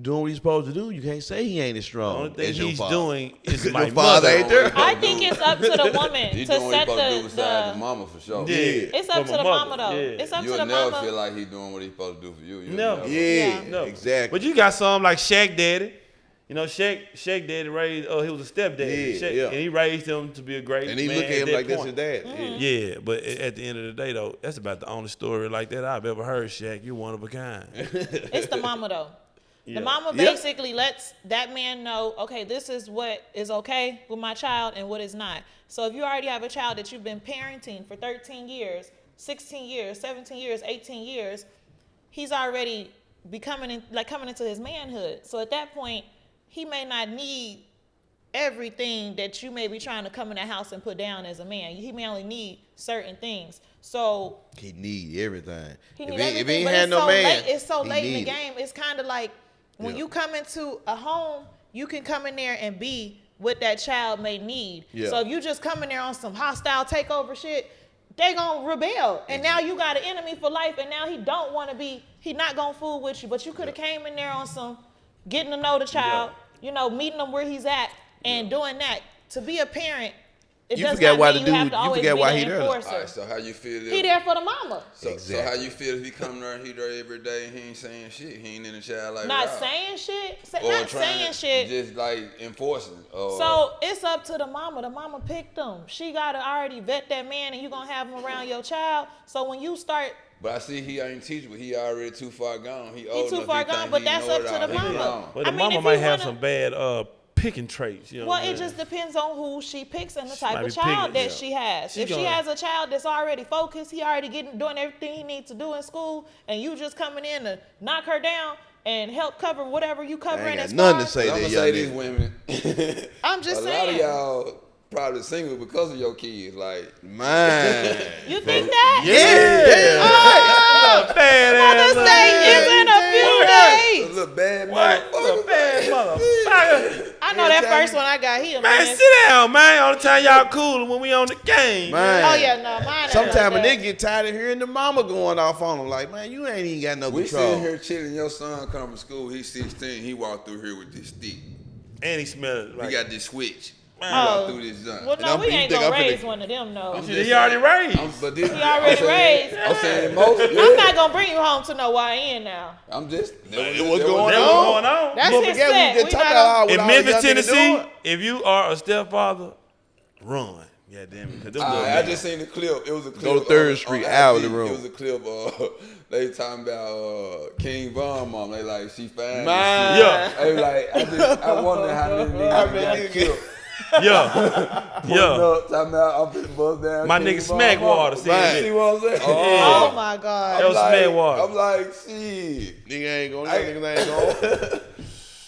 doing what he's supposed to do, you can't say he ain't as The strong only thing as your he's father. doing is Your my father mother. ain't there. I think it's up to the woman he to doing what he set supposed to do besides the the mama for sure. Yeah. It's up For to my the mama though. Yeah. It's up to You'll the never mama. feel like he doing what he supposed to do for you. You'll No. never. Yeah, No. exactly. But you got some like Shaq Daddy. You know, Shaq daddy raised. He was a stepdaddy. Yeah. And he raised him to be a great man. And he looked at him like that's his dad. Yeah, but at the end of the day, though, that's about the only story like that I've ever heard. Shaq, you're one of a kind. It's the mama though. Yeah. The mama basically lets that man know, okay, this is what is okay with my child and what is not. So if you already have a child that you've been parenting for 13 years, 16 years, 17 years, 18 years, he's already coming into his manhood. So at that point, he may not need everything that you may be trying to come in the house and put down as a man. He may only need certain things. So he need everything. He need if everything, he but had no man, it's so late in the it. game. It's kind of like when you come into a home, you can come in there and be what that child may need. Yeah. So if you just come in there on some hostile takeover shit, they gonna rebel. And now you got an enemy for life, and now he don't want to be, he not gonna fool with you. But you could have came in there on some getting to know the child, you know, meeting him where he's at and doing that. To be a parent, it does not mean you have to always be an enforcer. All right, so how you feel? He there for the mama. So how you feel if he come there and he there every day and he ain't saying shit? He ain't in the child like Not that. saying shit. Or Not saying shit. Just like enforcing. So it's up to the mama. The mama picked him. She gotta already vet that man, and you gonna have him around your child. So when you start, but I see he ain't teachable. He already too far gone. He too far gone. But that's up to the mama. Well, the mama might have some bad picking traits. You know well, it just depends on who she picks and the type of child that she has. If she has a child that's already focused, he already doing everything he needs to do in school, and you just coming in to knock her down and help cover whatever you covering. Ain't got nothing to say I'm to gonna say these women. I'm just saying. A lot of y'all probably single because of your kids. Like, man. You think that? Yeah. Mother's Day is in a few days. A little bad motherfucker. I know that first one I got here, Man, sit down, man. All the time y'all cool when we on the game. Man. Oh yeah, no, mine. Sometimes a nigga get tired of hearing the mama going off on him. Like, man, you ain't even got no we control. sitting here chilling. Your son come from school. He's 16. He walked through here with this stick. And he smells like. He got this switch. Man. He walked through this junk. Well, no, we ain't gonna raise one of them, no. He already raised. He already raised. I'm saying most. Yeah. I'm not gonna bring you home to no YN now. I'm just. What's going on? That's his set. In Memphis, Tennessee, if you are a stepfather, run. Yeah, damn it. I just seen the clip. It was a clip. Go to 3rd Street, out of the room. It was a clip. They talking about King Von mom. They like, she fine. Man. Yeah. They like, I wonder how many niggas got killed. Yeah. Talking about, I'm finna bust down. My nigga Smack Water. See what I'm saying? Oh my God. That was Smack Water. I'm like, shit. Nigga ain't going. Niggas ain't going.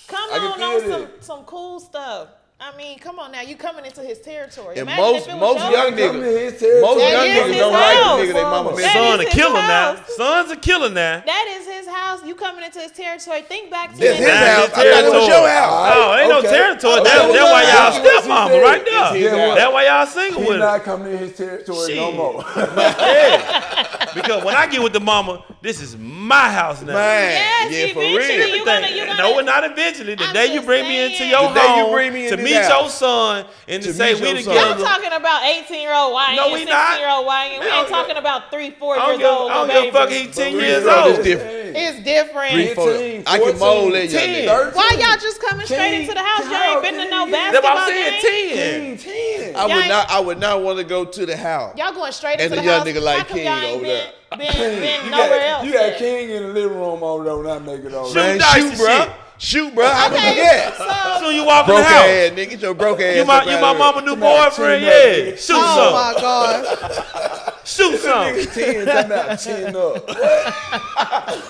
Come on some cool stuff. I mean, come on now. You coming into his territory. And most young niggas don't like the nigga they mama made. Son a killer now. Son's a killer now. That is his house. You coming into his territory. Think back to That's his house. I thought it was your house. Oh, ain't no territory. That's why y'all stepmama right there. That's why y'all single with him. He's not coming in his territory no more. Yeah. Because when I get with the mama, this is my house now. Man, yes, for real. You gonna, no, not eventually. The day you bring me into your day you home bring me to into meet your son and to say we together. Y'all talking about 18-year-old YN, No, we not. 16-year-old YN. We ain't talking about 3-4 years old. I don't give a fuck. He 10 years old. It's different. It's different. 3, 4. I can mold that young nigga. Why y'all just coming straight into the house? Y'all ain't been to no basketball game? 10. I would not want to go to the house. Y'all going straight And into the the young house. nigga like How come King y'all ain't over there. been nowhere else? You got King in the living room over there when I make it over. Man, dice shoot, and bro. shit. Shoot, bro. I Okay, forget. So you walk in the Broke house. ass nigga. Get your broke ass. You my mama new boyfriend, yeah. Shoot Oh some. my God. Shoot some. 10, talking about 10 up.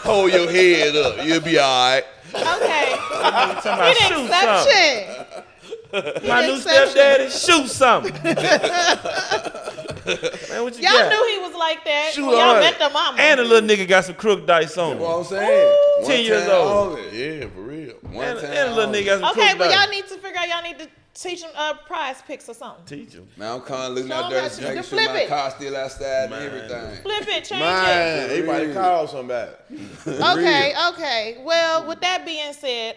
Hold your head up. You'll be all right. Okay. Talking An about shoot something. exception. My new stepdaddy, shoot something. Man, what you Y'all got? knew he was like that. Shoot When y'all on. met the mama. And the little nigga got some crook dice on him. What I'm saying. 10 years old. Yeah, for real. And the little nigga got some Okay, crook but y'all dice. need to figure out. Y'all need to teach them prize picks or something. Teach him. Man, I'm kind of looking Show out him there how to to make flip sure my it. car still outside and everything. Flip it, change Man, it. everybody call somebody. Okay. Well, with that being said,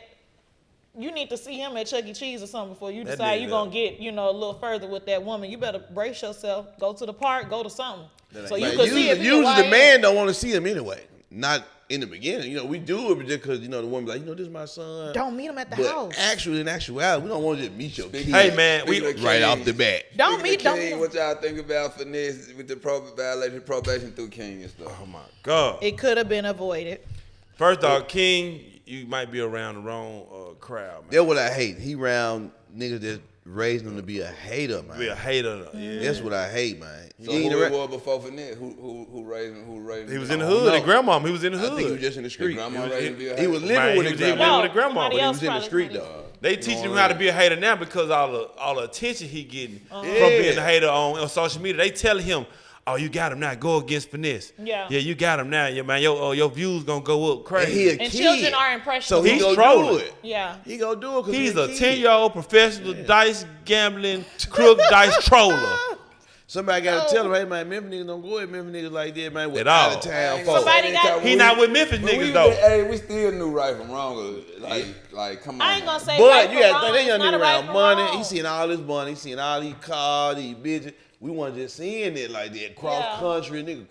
you need to see him at Chuck E. Cheese or something before you decide you're going to get, a little further with that woman. You better brace yourself. Go to the park, go to something. So you can see if Usually the man don't want to see him anyway. not in the beginning. You know, we do it just because, you know, the woman like, you know, this is my son. Don't meet him at the but house. Actually, in actuality, we don't want to just meet your kid. Hey, man, right off the bat. Don't meet King, him. what y'all think about finesse with the violating probation through King and stuff? Oh, my God. It could have been avoided. First off, King, you might be around the wrong crowd, man. That's what I hate. He round niggas that raised him to be a hater, man. Be a hater, yeah. That's what I hate, man. So who it was before finesse? Who raised him? He was in the hood. His grandmama, he was in the hood. I think he was just in the street. Grandma raised him to be a He was hater? living with He his was living grandma. with the grandma. somebody He else was in the probably street, funny. though. They teaching him how to be a hater now because all the attention he getting from being a hater on social media. They telling him, oh, you got him now. Go against finesse. Yeah. Yeah, you got him now. Yeah, man. Your views gonna go up And crazy. he a And kid. children are impressionable. So he He's gonna trolling. do it. Yeah. He gonna do it because He's a kid. 10-year-old professional dice gambling crook dice troller. Somebody gotta tell him, hey man, Memphis niggas don't go at Memphis niggas like that, man. With At all. out of town Ain't folks. Somebody got- He not with Memphis When niggas we though. Hey, we still knew right from wrong. Like, come on. I ain't gonna say But right you from gotta wrong. think, they young It's not nigga a right around from money. wrong. He seen all this money. He seen all these cars, these bitches. We wasn't just seeing it like that. Cross country, nigga,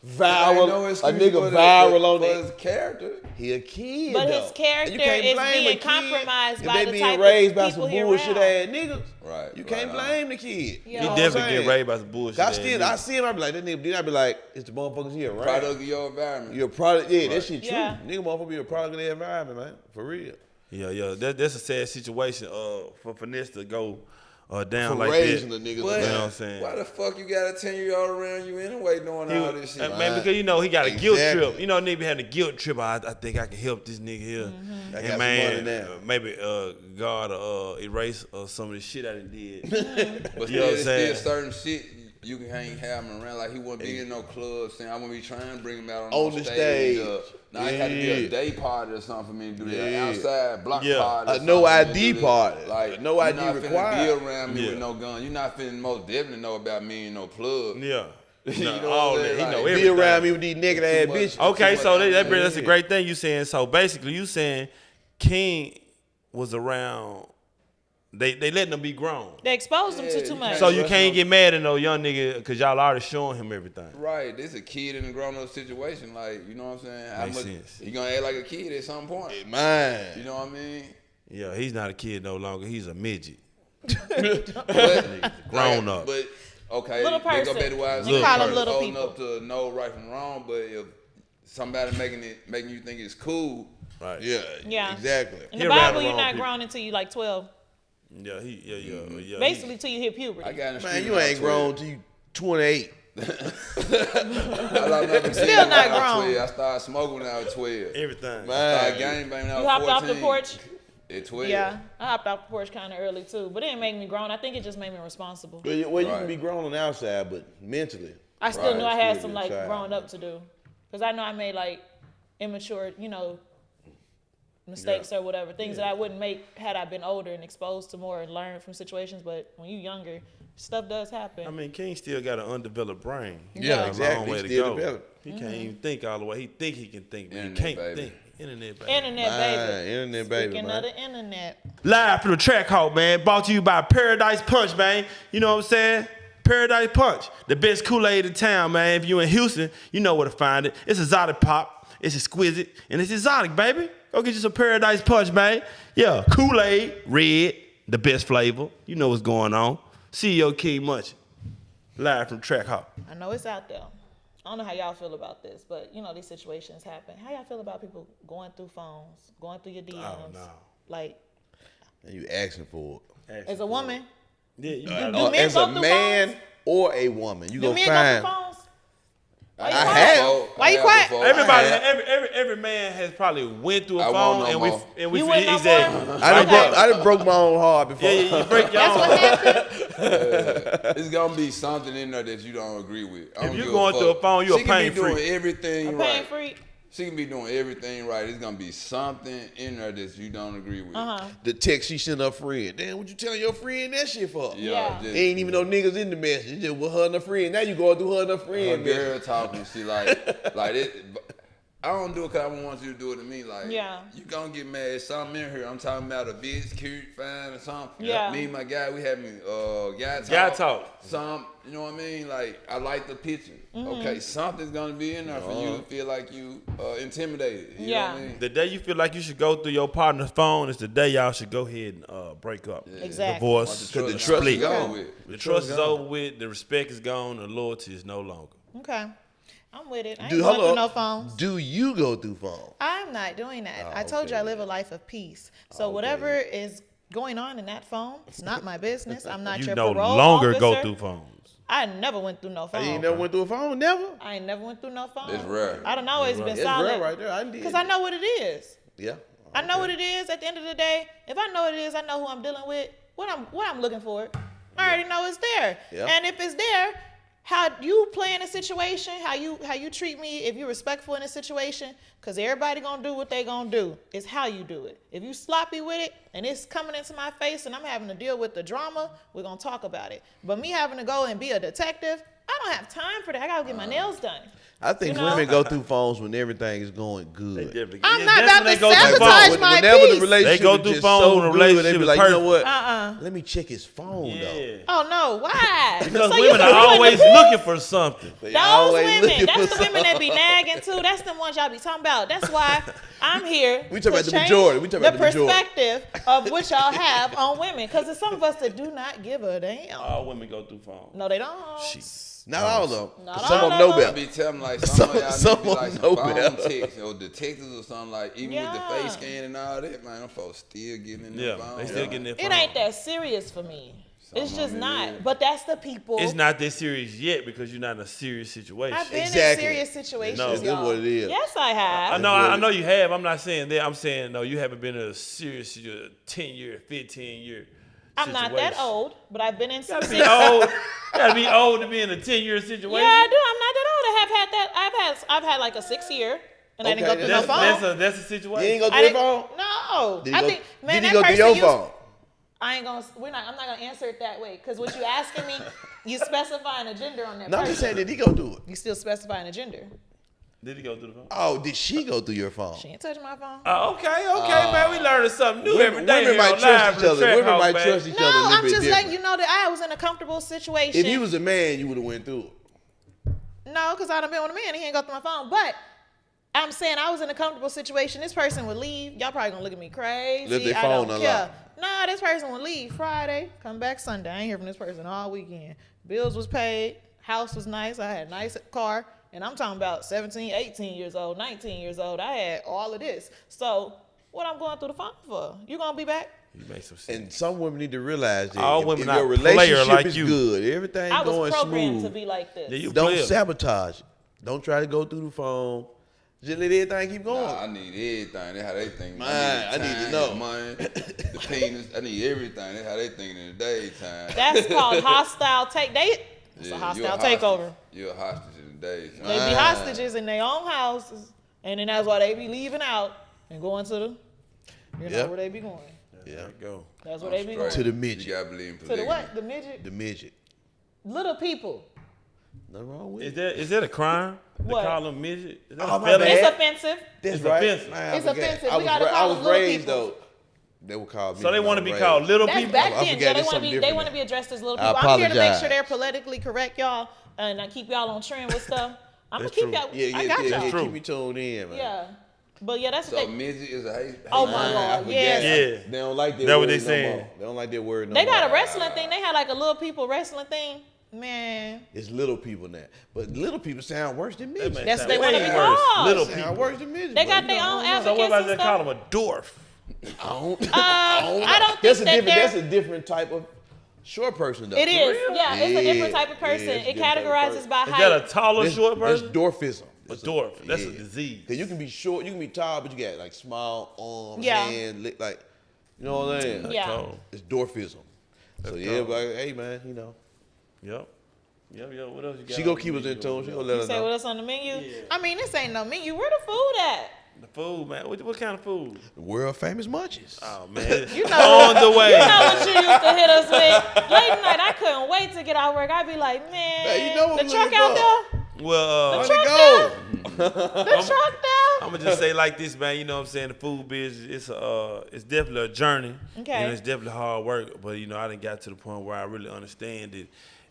viral. A nigga viral on for that. his character. He a kid, But though. his character And you can't is blame being a kid compromised if by they the being type of raised by some people he bullshit around. ass niggas. Right. You can't blame the kid. Yeah. He You know definitely get raised by some bullshit. I see him. I be like, that nigga. Then I be like, it's the motherfuckers here, right? Product of your environment. You're a product. Yeah, that shit true. Yeah. Nigga, motherfucker be a product of their environment, man. For real. Yeah. That's a sad situation for finesse to go down For like raising that. the niggas. You know what I'm saying? Why the fuck you got a 10-year-old around you anyway doing all this shit? Man, because you know he got a guilt Exactly. trip. You know, nigga having a guilt trip. I think I can help this nigga here. I got And some man, money now. maybe God erase some of the shit I done did. But You know what I'm still saying? certain shit you can't have him around. Like he wouldn't be in no club saying I wouldn't be trying to bring him out On on the stage. stage. Now it had to be Yeah. a day party or something for me to do that. Yeah. Outside block Yeah. party. or A no something to ID do that. party. Like No you're ID not finna required. be around me Yeah. with no gun. You're not finna most definitely know about me in no plug. Yeah. You Nah, know all what I'm that. saying? He know Like, everything. Be around me with these naked ass much. bitches. Okay, Too so much that's a great thing you saying. So basically, you saying King was around. They letting them be grown. They exposed him to Yeah, too you much. So you Rush can't him. get mad at no young nigga because y'all already showing him everything. Right, this a kid in a grown up situation. Like, you know what I'm saying? How Makes much sense. you gonna act like a kid at some point? Man. You know what I mean? Yeah, he's not a kid no longer. He's a midget. But, Grown up. But okay, Little they go person. back to why I was You call them saying little old people. enough to know right from wrong. But if somebody making you think it's cool, Right. Yeah. Exactly. In He the around Bible, the you're wrong not people. grown until you like 12. Yeah, yeah. Basically, till you hit puberty. I got in the street. Man, you when I ain't was 12. grown till you 28. Still not grown. I started smoking when I was 12. Everything. Man. Started gang banging when I You was hopped 14. off the porch? At 12. Yeah, I hopped off the porch kind of early too, but it didn't make me grown. I think it just made me responsible. Well, you Right. can be grown on the outside, but mentally. I still Right, knew I had still some be a like child. growing up to do, because I know I made like immature, mistakes or whatever, things that I wouldn't make had I been older and exposed to more and learned from situations. But when you younger, stuff does happen. I mean, King still got an undeveloped brain. Yeah, Got a exactly. long way He to still go. developed. He can't even think all the way. He think he can think, but he Internet, can't baby. think. Internet, baby. Internet, Man, baby. internet, baby, Speaking man. of the internet. Live from the TracxHawk, man. Brought to you by Paradise Punch, man. You know what I'm saying? Paradise Punch, the best Kool-Aid in town, man. If you in Houston, you know where to find it. It's exotic pop. It's exquisite, and it's exotic, baby. Go get you some Paradise Punch, man. Yeah, Kool-Aid, red, the best flavor. You know what's going on. CEO King Munchie, live from TracxHawk. I know it's out there. I don't know how y'all feel about this, but these situations happen. How y'all feel about people going through phones, going through your DMs? Oh, no. Like, And you asking for it. as a woman, Yeah, you do got men As go a through man phones? or a woman, you Do go men go find. through phones? Why you I quiet? have. Why you quiet? Everybody, I every man has probably went through a I phone, won't no and more. we You feel wouldn't no exactly. more? I done broke my own heart before. Yeah, you break your That's own. what happened. It's gonna be something in there that you don't agree with. I don't If you give going fuck. through a phone, you a She can pain be doing freak. everything I'm right. paying free. She can be doing everything right. It's gonna be something in there that you don't agree with. The text she sent her friend. Damn, what you telling your friend that shit for? Yeah. just- Ain't even no niggas in the message. It's just with her and her friend. Now you going through her and her her friend. girl talking. She like it. I don't do it because I want you to do it to me. Like, you gonna get mad. Something in here. I'm talking about a bitch, cute, fine, or something. Yeah. Me and my guy, we having guy talk. Some, you know what I mean? Like, I like the picture. Okay, something's gonna be in there for you to feel like you intimidated. You know what I mean? The day you feel like you should go through your partner's phone is the day y'all should go ahead and break up. Yeah. Exactly. Because Divorce. the trust is gone with. The trust is over with. The respect is gone. The loyalty is no longer. Okay. I'm with it. I ain't going through no phones. Do you go through phones? I'm not doing that. I told you I live a life of peace. So whatever is going on in that phone, it's not my business. I'm not your parole officer. You no longer go through phones. I never went through no phone. You ain't never went through a phone? Never? I ain't never went through no phone. It's rare. I done always been solid. It's rare right there. I did. Because I know what it is. Yeah. I know what it is. At the end of the day, if I know what it is, I know who I'm dealing with. What I'm looking for. I already know it's there. Yeah. And if it's there, how you play in a situation, how you treat me, if you're respectful in a situation, because everybody gonna do what they gonna do. It's how you do it. If you sloppy with it and it's coming into my face and I'm having to deal with the drama, we're gonna talk about it. But me having to go and be a detective, I don't have time for that. I gotta get my nails done. I think women go through phones when everything is going good. I'm not about to sabotage my peace. They go through phones when the relationship is like, perfect. you know what? Let me check his phone though. Oh no, why? Because women are always looking for something. Those women, that's the women that be nagging too. That's the ones y'all be talking about. That's why I'm here. We talking about the majority. We talking about the majority. Perspective of what y'all have on women, because there's some of us that do not give a damn. All women go through phones. No, they don't. Not all of them. Some of them know better. I be telling like some of y'all be like some phone better. texts or detectives or something like even with the face scan and all that, man, them folks still getting in their phone. They still getting their phone. It ain't that serious for me. It's just not. But that's the people. It's not that serious yet because you're not in a serious situation. I've been in serious situations, No, that's what it is. Yes, I have. I know you have. I'm not saying that. I'm saying no, you haven't been in a serious 10-year, 15-year. I'm not that old, but I've been in some. You gotta be old to be in a 10-year situation. Yeah, I do. I'm not that old. I have had that. I've had like a 6-year, and I didn't go through no phone. That's a situation. You ain't go through your phone? No. Did he go through your phone? I'm not gonna answer it that way, because what you asking me, you specifying a gender on that. No, I'm just saying, did he go through it? You still specifying a gender. Did he go through the phone? Oh, did she go through your phone? She ain't touching my phone. Okay, man. We learning something new every day. Women might trust each other. Women might trust each other a little bit I'm just different. letting you know that I was in a comfortable situation. If he was a man, you would have went through it. No, because I done been with a man and he ain't go through my phone. But I'm saying I was in a comfortable situation. This person would leave. Y'all probably gonna look at me crazy. Let their I phone don't care. unlocked. No, this person would leave Friday, come back Sunday. I ain't hear from this person all weekend. Bills was paid. House was nice. I had a nice car. And I'm talking about 17, 18 years old, 19 years old. I had all of this. So what I'm going through the phone for? You gonna be back? You make some sense. And some women need to realize that all if women your not relationship like is you. good, everything I was going programmed smooth, to be like this. Yeah, don't sabotage it. Don't try to go through the phone. Just let everything keep going. Nah, I need everything. That's how they think. I need to know. The money, the penis. I need everything. That's how they think in the daytime. That's called hostile It's a hostile takeover. You're a hostage in the daytime. They be hostages in their own houses, and then that's why they be leaving out and going to the, where they be going. Yeah, go. That's where they be going. To the midget. You gotta believe in To polygamy. the what? The midget? The midget. Little people. Nothing wrong with it. Is that a crime? What? To call them midget? Is that Oh, a my felony? bad. It's offensive. That's It's right. offensive. Man, It's I forgot. offensive. I We was gotta I call was them little raised people. though. They were called. So they want to be called little That's people? back I then. forgot Yeah, it's they want something to be. They different want to be addressed as little I people. I'm here to make apologize. sure they're politically correct, y'all, and I keep y'all on trend with stuff. I'm gonna That's keep true. y'all. Yeah, I got y'all. yeah. True. Keep me tuned in, man. Yeah, but yeah, that's So what they. midget is a hate. Oh my I God, forgot. yes. Yeah. They don't like that That word what they no saying? more. They don't like that word no They more. got a wrestling thing. They had like a little people wrestling thing. Man, It's little people now. But little people sound worse than midgets. man that's sound they want to way be worse. called. Little Sound people. worse than midgets. They but got you their know, own I don't know. So what about advocates they and call stuff. them a dwarf? I don't. I don't That's think a that different. That's they're. a different type of short person though. It is. Yeah, it's a different Yeah, type of person. yeah, it's a It different type of categorizes person. by Is height. that a taller That's, short person? That's dwarfism. A dwarf. That's a disease. Cause you can be short, you can be tall, but you got like small arms, Yeah. hands, like, you know what I'm saying? Yeah. Cold. It's dwarfism. So yeah, cold. like, hey man, you know. Yep. What else you got? She gonna keep us in tune. She gonna let us Say know. what's on the menu? Yeah. I mean, this ain't no menu. Where the food at? The food, man. What kind of food? The world famous Munchies. Oh man, You know, on the way. You know what you used to hit us with? Late night, I couldn't wait to get out of work. I'd be like, man, Man, you know what the we truck looking out for. there? Well, The Let truck it go. The truck there? I'm gonna just say like this, man. You know what I'm saying? The food business, it's definitely a journey. Okay. And it's definitely hard work. But you know, I done got to the point where I really understand it,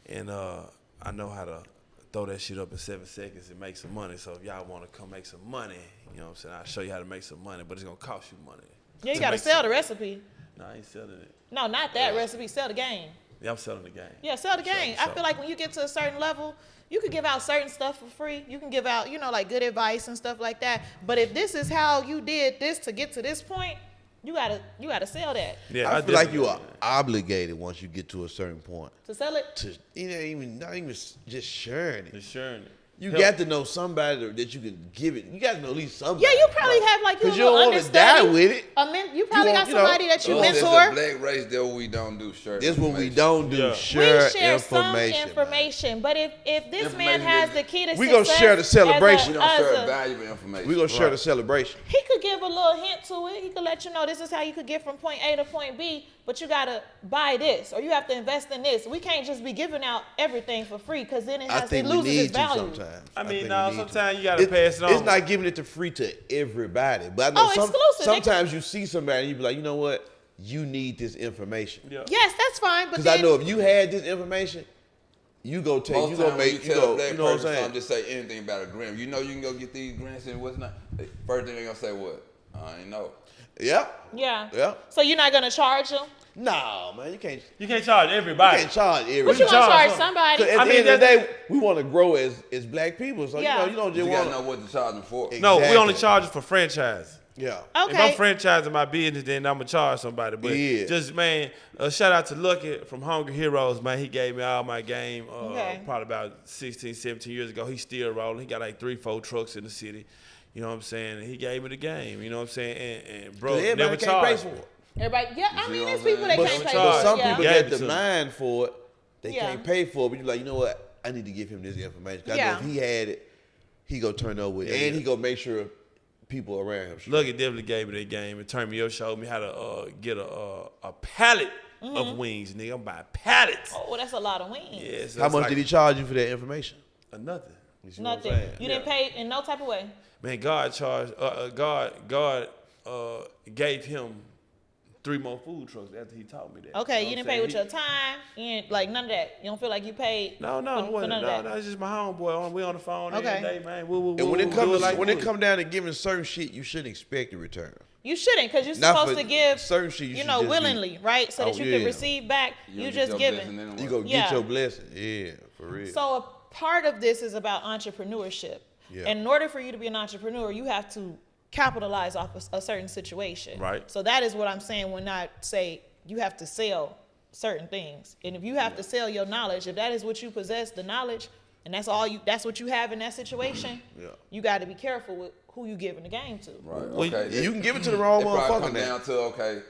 and I know how to throw that shit up in 7 seconds and make some money. So if y'all want to come make some money, you know what I'm saying? I'll show you how to make some money, but it's gonna cost you money. Yeah, you gotta sell the recipe. No, I ain't selling it. No, not that recipe. Sell the game. Yeah, I'm selling the game. Yeah, sell the game. I feel like when you get to a certain level, you can give out certain stuff for free. You can give out, you know, like good advice and stuff like that. But if this is how you did this to get to this point, you gotta sell that. Yeah, I feel like you are obligated once you get to a certain point to sell it. To not even just sharing it. Just sharing it. You got to know somebody that you can give it. You got to know at least somebody. Yeah, you probably have like because you don't want to die with it. You probably got somebody that you mentor. It's a black race that we don't do share. This what we don't do. We share some information, but if this man has the key to success, we gonna share the celebration. We don't share valuable information. We gonna share the celebration. He could give a little hint to it. He could let you know this is how you could get from point A to point B, but you gotta buy this or you have to invest in this. We can't just be giving out everything for free because then it loses its value. Sometimes. I mean, sometimes you gotta pass it on. It's not giving it to free to everybody, but I know exclusive. Sometimes you see somebody and you be like, you know what, you need this information. Yeah. Yes, that's fine. But because I know if you had this information, you go take, most you go make, you go, you know what I'm saying? Just say anything about a gram. You know you can go get these grants and what's not. First thing they gonna say what? I ain't know. Yeah. Yeah. Yeah. So you're not gonna charge them? No, man, you can't. You can't charge everybody. You can't charge everybody. But you gonna charge somebody? At the end of the day, we want to grow as black people, so you don't just want to know what to charge them for. Exactly. No, we only charge for franchise. Yeah. Okay. If I'm franchising my business, then I'm gonna charge somebody. But just man, shout out to Lucky from Hungry Heroes, man. He gave me all my game probably about 16, 17 years ago. He's still rolling. He got like 3-4 trucks in the city. You know what I'm saying? And he gave me the game. You know what I'm saying? And bro, never charged. Everybody, I mean, there's people that can't pay for it. But some people get the mind for it. They can't pay for it. But you're like, you know what? I need to give him this information. I know if he had it, he gonna turn over with it. And he gonna make sure people around him. Lucky definitely gave me that game and turned me up, showed me how to get a pallet of wings, nigga. I'm buying pallets. Oh, that's a lot of wings. Yeah, so how much did he charge you for that information? Nothing. Nothing. You didn't pay in no type of way. Man, God charged. God gave him 3 more food trucks after he taught me that. Okay, you didn't pay with your time. You ain't like none of that. You don't feel like you paid. No, it's just my homeboy. We on the phone every day, man. And when it comes down to giving certain shit, you shouldn't expect a return. You shouldn't, because you're supposed to give certain shit. You know, willingly, right? So that you can receive back. You just giving. You go get your blessing. Yeah, for real. So a part of this is about entrepreneurship. Yeah. And in order for you to be an entrepreneur, you have to capitalize off a certain situation. Right. So that is what I'm saying when I say you have to sell certain things. And if you have to sell your knowledge, if that is what you possess, the knowledge, and that's what you have in that situation, you got to be careful with who you giving the game to. Right. Okay. You can give it to the wrong motherfucker. Come down to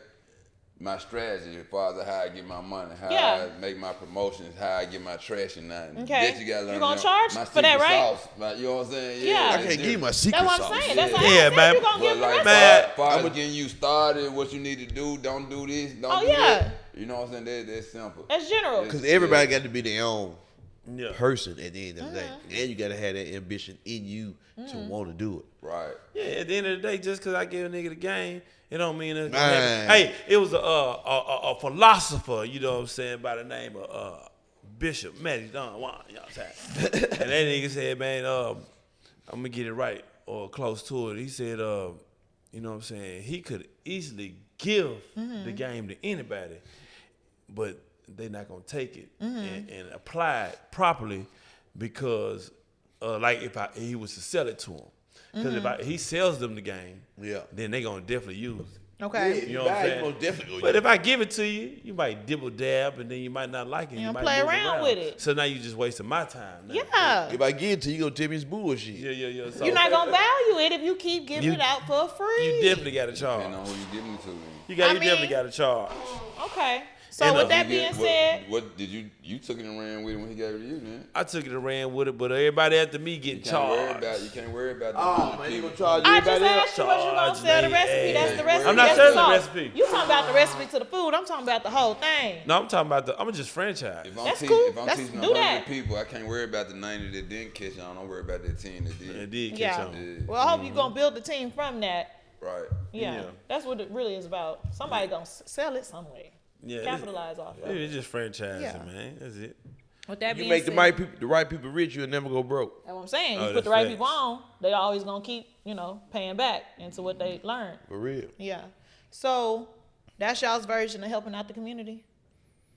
my strategy as far as how I get my money, how I make my promotions, how I get my traction out. Okay. You gotta learn. You gonna charge for that, right? Sauce, you know what I'm saying? Yeah. I can't give you my secret sauce. That's what I'm saying. That's man. You gonna give like, man. As far as getting you started, what you need to do, don't do this, don't do that. You know what I'm saying? That's simple. That's general. Because everybody got to be their own person at the end of the day. And you got to have that ambition in you to want to do it. Right. Yeah, at the end of the day, just because I give a nigga the game, it don't mean it's gonna happen. Hey, it was a philosopher, you know what I'm saying, by the name of Bishop Mezzy, you know what I'm saying? And that nigga said, man, I'm gonna get it right or close to it. He said, you know what I'm saying, he could easily give the game to anybody, but they're not gonna take it and apply it properly because like if he was to sell it to them. Because if he sells them the game, then they gonna definitely use it. Okay. Yeah, you know what I'm saying? But if I give it to you, you might dibble dab, and then you might not like it. You might play around with it. So now you just wasting my time. Now. Yeah. If I give it to you, you gonna tell me it's bullshit. Yeah. So you're not gonna value it if you keep giving it out for free. You definitely got to charge. Depending on who you giving it to. You definitely got to charge. Okay. So with that being said, what did you took it and ran with it when he gave it to you, man? I took it and ran with it, but everybody after me getting charged. You can't worry about Oh, man, you gonna charge I just everybody else? asked you what you gonna sell the recipe. That's the recipe. I'm not That's selling the the sauce. recipe. You talking about the recipe to the food. I'm talking about the whole thing. No, I'm talking about I'm just franchise. That's cool. If I'm Let's teaching do 100 that. people, I can't worry about the 90 that didn't catch on. Don't worry about the 10 that did. It did catch Yeah. on. Well, I hope you're gonna build the team from that. Right. Yeah. Yeah. That's what it really is about. Somebody gonna sell it some way. Yeah, Capitalize off of it. It's just franchising, Yeah. man. That's it. With that You being make said, the right people rich, you'll never go broke. that's what I'm saying. Oh, You put that's the right facts. people on, they always gonna keep, paying back into what they learned. For real. Yeah. So that's y'all's version of helping out the community.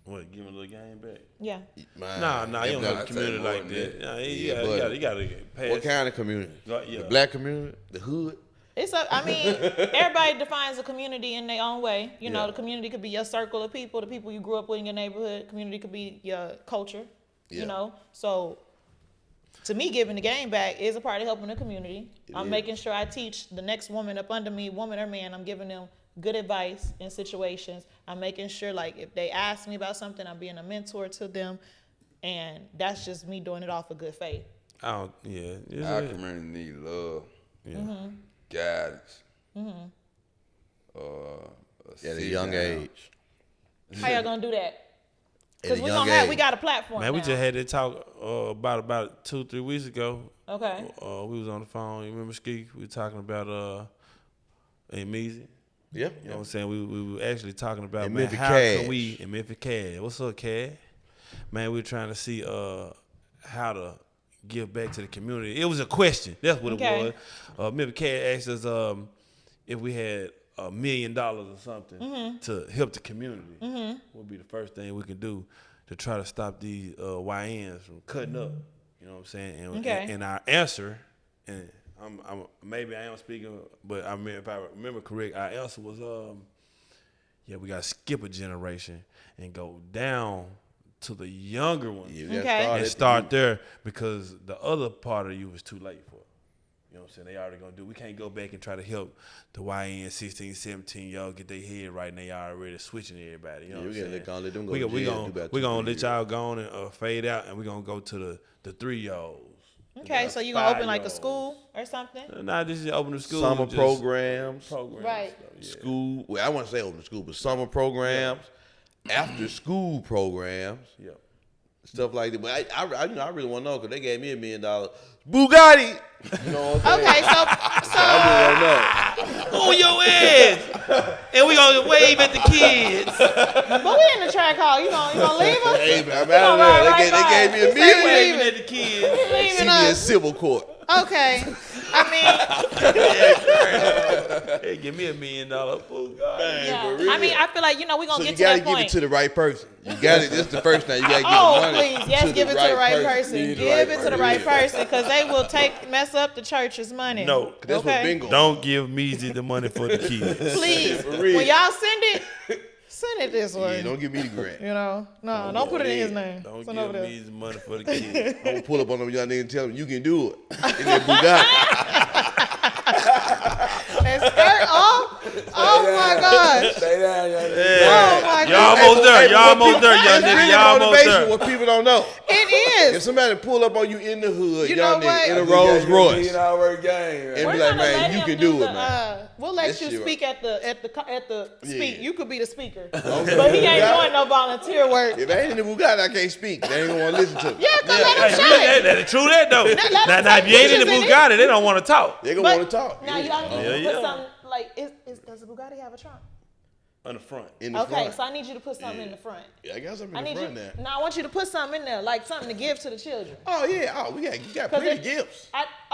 What, give him a little game back? Yeah. Man, Nah, you don't have a I community take more like than that. that. Nah, Yeah, you gotta pass. What kind of community? Yeah. The black community? The hood? Everybody defines a community in their own way. Yeah. The community could be your circle of people, the people you grew up with in your neighborhood. Community could be your culture, Yeah. So to me, giving the game back is a part of helping the community. I'm is. making sure I teach the next woman up under me, woman or man, I'm giving them good advice in situations. I'm making sure, like, if they ask me about something, I'm being a mentor to them. And that's just me doing it off of good faith. Our community need love, guidance, At a young age. How y'all gonna do that? At a Because young age. we got a platform Man, we now. just had that talk about 2-3 weeks ago. Okay. We was on the phone. You remember Skee? We were talking about Mezzy. Yeah. You know what I'm saying? We were actually talking about, And man, Memphis how Cash. can we, in Memphis Cash. What's up, Cash? Man, we were trying to see how to give back to the community. It was a question. That's what Okay. it was. Memphis Cash asked us if we had $1 million or something to help the community. What would be the first thing we can do to try to stop these YNs from cutting up? You know what I'm saying? And our answer, and maybe I am speaking, but if I remember correct, our answer was, we got to skip a generation and go down to the younger ones and start there, because the other part of you was too late for. You know what I'm saying? They already gonna do. We can't go back and try to help the YN 16, 17 y'all get their head right, and they already switching everybody. You know what I'm saying? We gonna let y'all go on and fade out, and we gonna go to the 3-year-olds. Okay, so you gonna open like a school or something? Nah, this is open the school. Summer just programs. Right. School. Well, I want to say open school, but summer programs, after school programs. Yeah. Stuff like that. But I really want to know, because they gave me $1 million. Bugatti! You know what I'm saying? Okay, so I really want to know. On your ass! And we gonna wave at the kids. but we in the track hall. You gonna leave us? Hey, man, I'm You gonna out of ride there. right They by gave us. me $1 You say million. we Waving at the kids. leaving See me in us. civil court. Okay. I Hey, give me $1 million. Bugatti. mean, yeah. I mean, I feel like we gonna So get you to got that to give point. it to the right person. You got it. This is the first thing. You got to give Oh, the money. please, yes, give it to the right person. You need the Give right it to the right person, because they will mess up the church's money. No, That's what bingo. don't give Mezzy the money for the kids. Please, For real. when y'all send it this way. Yeah, don't give me the grant. No, don't put it in his name. Don't Send give over there. Mezzy the money for the kids. I'm going to pull up on them young niggas and tell them, you can do it. In that Bugatti. And skirt off. Oh my gosh. Stay down, young Oh my Y'all gosh. almost there. Y'all almost there, young That's nigga. really Y'all almost motivation, there. what people don't know. It If is. somebody pull up on you in the hood, You young know what? nigga, in a nigga. Rolls $1 Royce, million game, and We're be like, gonna let man, you him can do the, it, man. We'll let This you shit- speak at the speak. Yeah. You could be the speaker, but he ain't doing no volunteer work. If I ain't in the Bugatti, I can't speak. They ain't gonna want to listen to me. Yeah, cause let him Hey, say it. that's true that though. let Now, them if you ain't in the take pictures in it. Bugatti, they don't want to talk. They gonna But want to talk. now y'all need to Yeah. put something like does the Bugatti have a trunk? On the front. In the Okay, front. so I need you to put something in the front. Yeah, I got something I in the need front you. now. No, I want you to put something in there, like something to give to the children. Oh, yeah. Oh, you got 'Cause pretty it- gifts.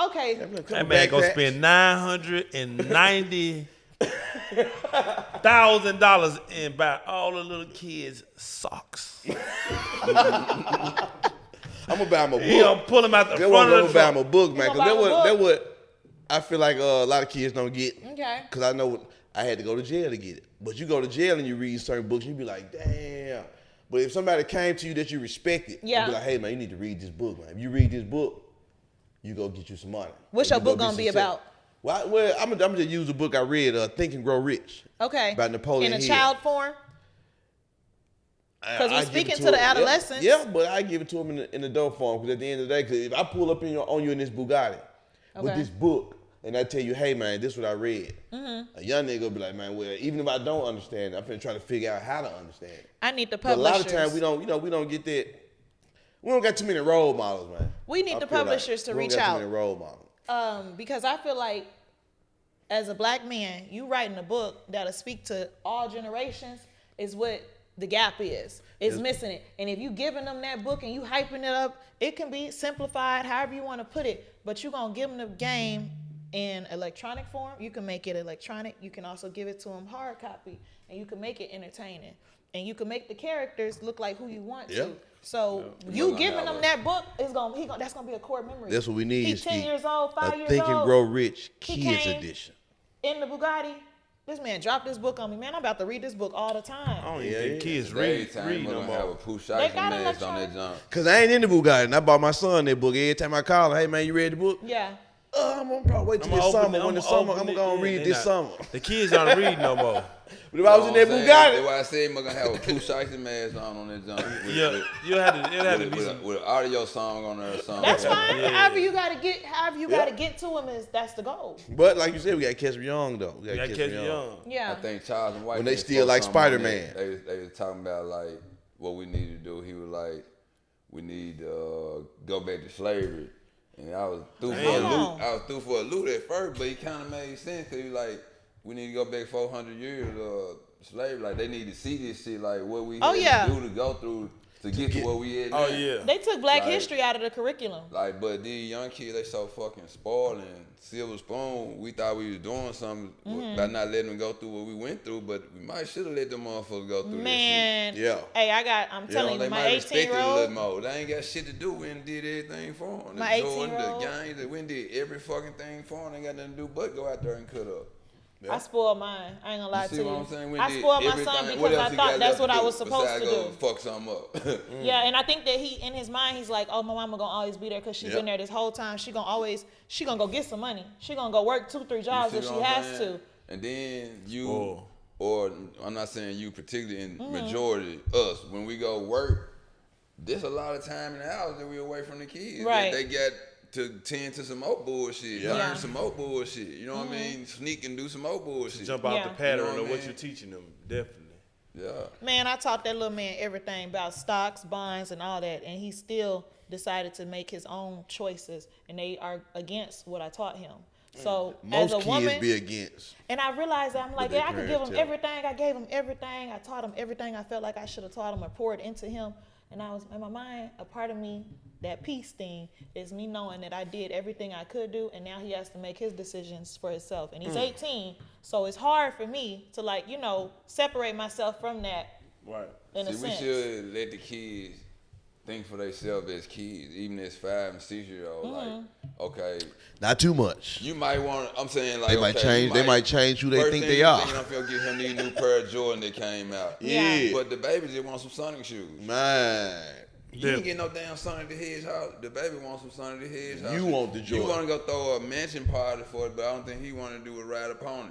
Okay. That man gonna spend $990,000 and buy all the little kids socks. I'm gonna buy him a He gonna book. pull him out the That's front what of I'm the gonna buy him truck. a book, man. You Cause gonna buy him a that what I feel like a lot of kids don't get. Okay. Cause I know I had to go to jail to get it. But you go to jail and you read certain books, you be like, damn. But if somebody came to you that you respected, Yeah. you be like, hey man, you need to read this book, man. If you read this book, you go get you some money. What's And your you go book gonna be successful. about? Well, I'm gonna just use a book I read, Think and Grow Rich. Okay. About Napoleon in a Hill. child form. Because we're speaking to the adolescents. Yeah, but I give it to them in the dope form. Because at the end of the day, because if I pull up on you in this Bugatti with this book, and I tell you, hey man, this is what I read. A young nigga will be like, man, well, even if I don't understand, I'm finna try to figure out how to understand it. I need the But publishers. a lot of times we don't get that. We don't got too many role models, man. We need the publishers to reach out. We don't got too many role models. Because I feel like as a black man, you writing a book that'll speak to all generations is what the gap is. It's missing it. And if you giving them that book and you hyping it up, it can be simplified, however you want to put it. But you're going to give them the game in electronic form. You can make it electronic. You can also give it to them hard copy. And you can make it entertaining. And you can make the characters look like who you want to. So you giving them that book, that's gonna be a core memory. That's what we need. He's 10 years old, 5 years old. Think and Grow Rich Kids Edition. In the Bugatti, this man dropped this book on me. Man, I'm about to read this book all the time. I don't even think kids read no more. Have a Pooh Shiesty mask on that jump. Cause I ain't in the Bugatti, and I bought my son that book. Every time I call him, hey man, you read the book? Yeah. I'm gonna probably wait till this summer. When the summer, I'm gonna read this summer. The kids don't read no more. But if I was in that Bugatti, that's why I said I'm gonna have a Pooh Shiesty mask on that jump. You had to be with an audio song on there or something. That's fine. However you gotta get to him that's the goal. But like you said, we gotta catch them young though. We gotta catch them young. Yeah. I think Charles and White when they still like Spider-Man. They was talking about like what we need to do. He was like, we need to go back to slavery. And I was through for a loot at first, but it kind of made sense because he was like, we need to go back 400 years of slavery. Like they need to see this shit, like what we had to do to go through to get to where we at now. They took Black history out of the curriculum. Like, but these young kids, they so fucking spoiled and silver spoon. We thought we was doing something by not letting them go through what we went through, but we might should have let them motherfuckers go through Man, that shit. Hey, I'm telling you, my 18-year-old. They ain't got shit to do. We done did everything for them. My The Jordan, 18-year-old. the gangs, we done did every fucking thing for them. They ain't got nothing to do but go out there and cut up. I spoiled mine. I ain't gonna lie to you. What I'm saying? I spoiled my son because I thought that's what I was supposed to do. Fuck something up. Yeah, and I think that he, in his mind, he's like, oh, my mama gonna always be there because she's been there this whole time. She gonna go get some money. She gonna go work 2-3 jobs if she has to. And then or I'm not saying you particularly, in majority, us, when we go work, there's a lot of time in the house that we away from the kids. Right. They got to tend to some more bullshit, learn some more bullshit. You know what I mean? Sneak and do some more bullshit. Jump out the pattern You know of what you're teaching them, definitely. Yeah. Man, I taught that little man everything about stocks, bonds, and all that, and he still decided to make his own choices, and they are against what I taught him. So most as a woman, kids be against. And I realized that I'm like, their I could give him parents everything. I gave him everything. I taught him everything I felt like I should have taught him or poured into him. And I was in my mind, a part of me, that peace thing is me knowing that I did everything I could do, and now he has to make his decisions for himself. And he's 18, so it's hard for me to separate myself from that. Right. In a sense. We should let the kids think for themselves as kids, even as 5 and 6 year olds. Like, okay, not too much. You might want. I'm saying like they might change. They might change who they think they are. I'm gonna get him these new pair of Jordan that came out. Yeah. But the baby just want some Sonic shoes. Man. You ain't get no damn Sonic the Hedgehog. The baby wants some Sonic the Hedgehog. You want the Jordan. You want to go throw a mansion party for it, but I don't think he want to do a ride a pony.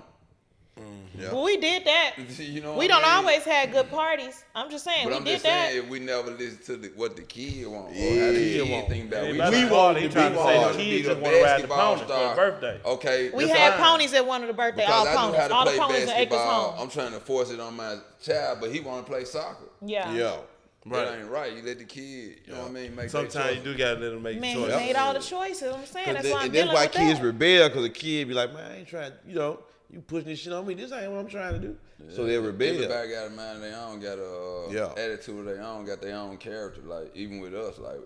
Yeah. Well, we did that. You know we don't always have good parties. I'm just saying, but we I'm did just that. saying, if we never listen to what the kid want, Yeah. or how the kid kid want. think about Yeah, we want to to be say the want to kids be just the want to ride the basketball pony for star. a birthday. Okay, We that's had fine. ponies at one of the birthdays. Because All I knew ponies. how to All the play ponies at Acres basketball. Home. I'm trying to force it on my child, but he want to play soccer. Yeah. Yeah. Right. That ain't right. You let the kid, you know what I mean, make Sometimes you do gotta let them make Man, choices. he made all the choices. I'm saying that's why I'm And dealing that's why with kids that. rebel, because a kid be like, man, I ain't trying, you pushing this shit on me. This ain't what I'm trying to do. Yeah. So they rebel. Everybody got a mind they own, got a attitude of their own, got their own character. Like, even with us, like,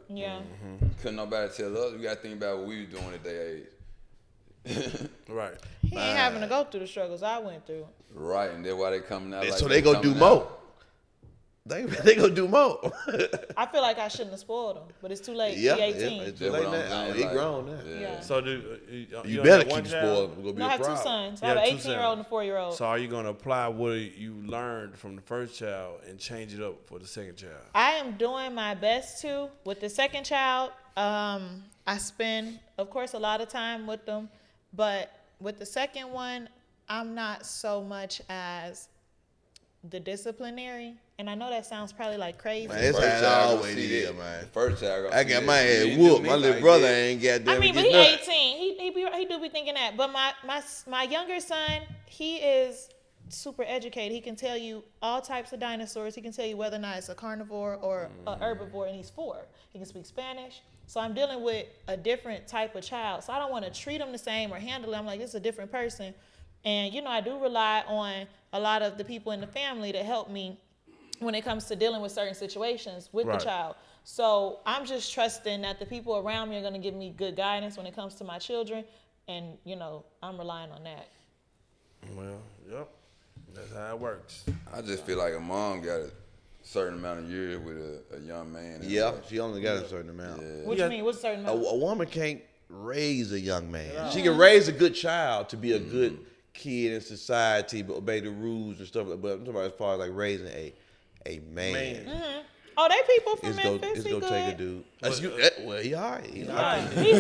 couldn't nobody tell us. We got to think about what we was doing at their age. Right. He ain't having to go through the struggles I went through. Right, and that's why they coming out like so they gonna do more. They gonna do more. I feel like I shouldn't have spoiled him, but it's too late. Yeah, he 18. it's too late now. He grown now. Yeah. So you better keep spoiling. It's gonna be I a have problem. 2 sons. I have an 18-year-old and a 4-year-old. So are you gonna apply what you learned from the first child and change it up for the second child? I am doing my best to. With the second child, I spend, of course, a lot of time with them, but with the second one, I'm not so much as the disciplinary, and I know that sounds probably like crazy. Man, that's how it always is, man. First child, I got my head whooped. My little brother ain't got that. I mean, but he 18. He do be thinking that. But my younger son, he is super educated. He can tell you all types of dinosaurs. He can tell you whether or not it's a carnivore or a herbivore, and he's 4. He can speak Spanish. So I'm dealing with a different type of child. So I don't want to treat him the same or handle him like this is a different person. And, you know, I do rely on a lot of the people in the family to help me when it comes to dealing with certain situations with the child. So I'm just trusting that the people around me are going to give me good guidance when it comes to my children. And, you know, I'm relying on that. Well, yep. That's how it works. I just feel like a mom got a certain amount of years with a young man. Yeah, she only got a certain amount. Yeah. What do you mean? What's a certain amount? A woman can't raise a young man. She can raise a good child to be a good kid in society, but obey the rules and stuff. But I'm talking about as far as like raising a man. Mm-hmm. Oh, they people from Memphis. It's gonna take a dude. Well, he all right. He's telling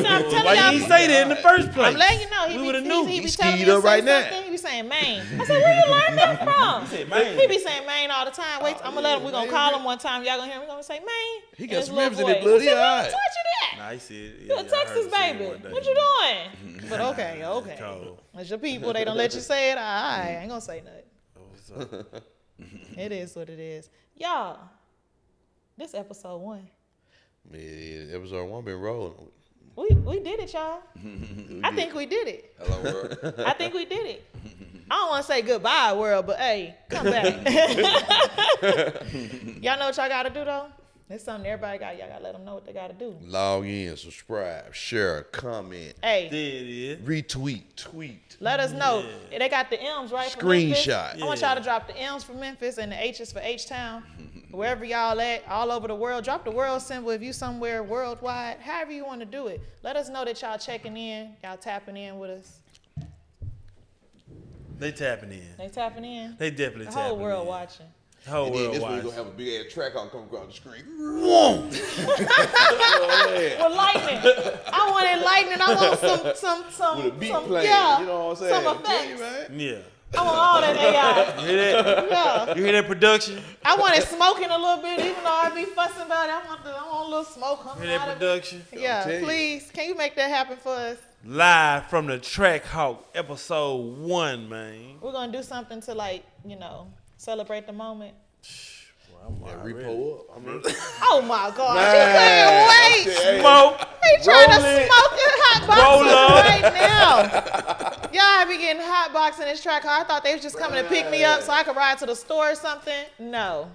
Why you y'all. didn't say that in the first place? I'm letting you know. He We be, would've he, knew. he be He's telling me skied to up say right now. something. He be saying Maine. I said, where you learn that from? He said Maine. He be saying Maine all the time. Wait, I'm gonna let him. We gonna call him one time. Y'all gonna hear him. We gonna say Maine. He got his some little Memphis in his voice. blood. He I said, all where right. you taught you that? Nah, he said, You're a Texas baby. What you doing? But okay. Cold. It's your people. They don't let you say it. I ain't gonna say nothing. It is what it is. Y'all, this episode 1. Man, episode 1 been rolling. We did it, y'all. I think we did it. Hello, world. I think we did it. I don't want to say goodbye, world, but hey, come back. Y'all know what y'all got to do, though? It's something everybody got. Y'all got to let them know what they got to do. Log in, subscribe, share, comment, Hey, There it is. retweet, tweet, let us know. They got the M's, right? for Memphis. screenshot. I want y'all to drop the M's for Memphis and the H's for H-Town. Wherever y'all at, all over the world. Drop the world symbol if you somewhere worldwide. However you want to do it. Let us know that y'all checking in. Y'all tapping in with us. They tapping in. They tapping in. They definitely The tapping in. whole world watching. The whole And then world this one watching. gonna have a big ass track on coming across the screen. With lightning. I wanted lightning. I want some With a beat some, playing, yeah, you know what I'm saying? some Tell you, effects. man. Yeah. I want all that AI. You hear that? Yeah. You hear that production? I want it smoking a little bit, even though I be fussing about it. I want a little smoke You coming hear out that of it. production? Yeah, tell you. please. Can you make that happen for us? Live from the TracxHawk, episode 1, man. We're gonna do something to, like, you know, celebrate the moment. Yeah, repo up. I mean, Oh my God, you couldn't wait. Smoke. He trying to Roll it. smoke your hot Roll boxes up. right now. Y'all be getting hot box in this track. I thought they was just coming to pick me up so I could ride to the store or something. No.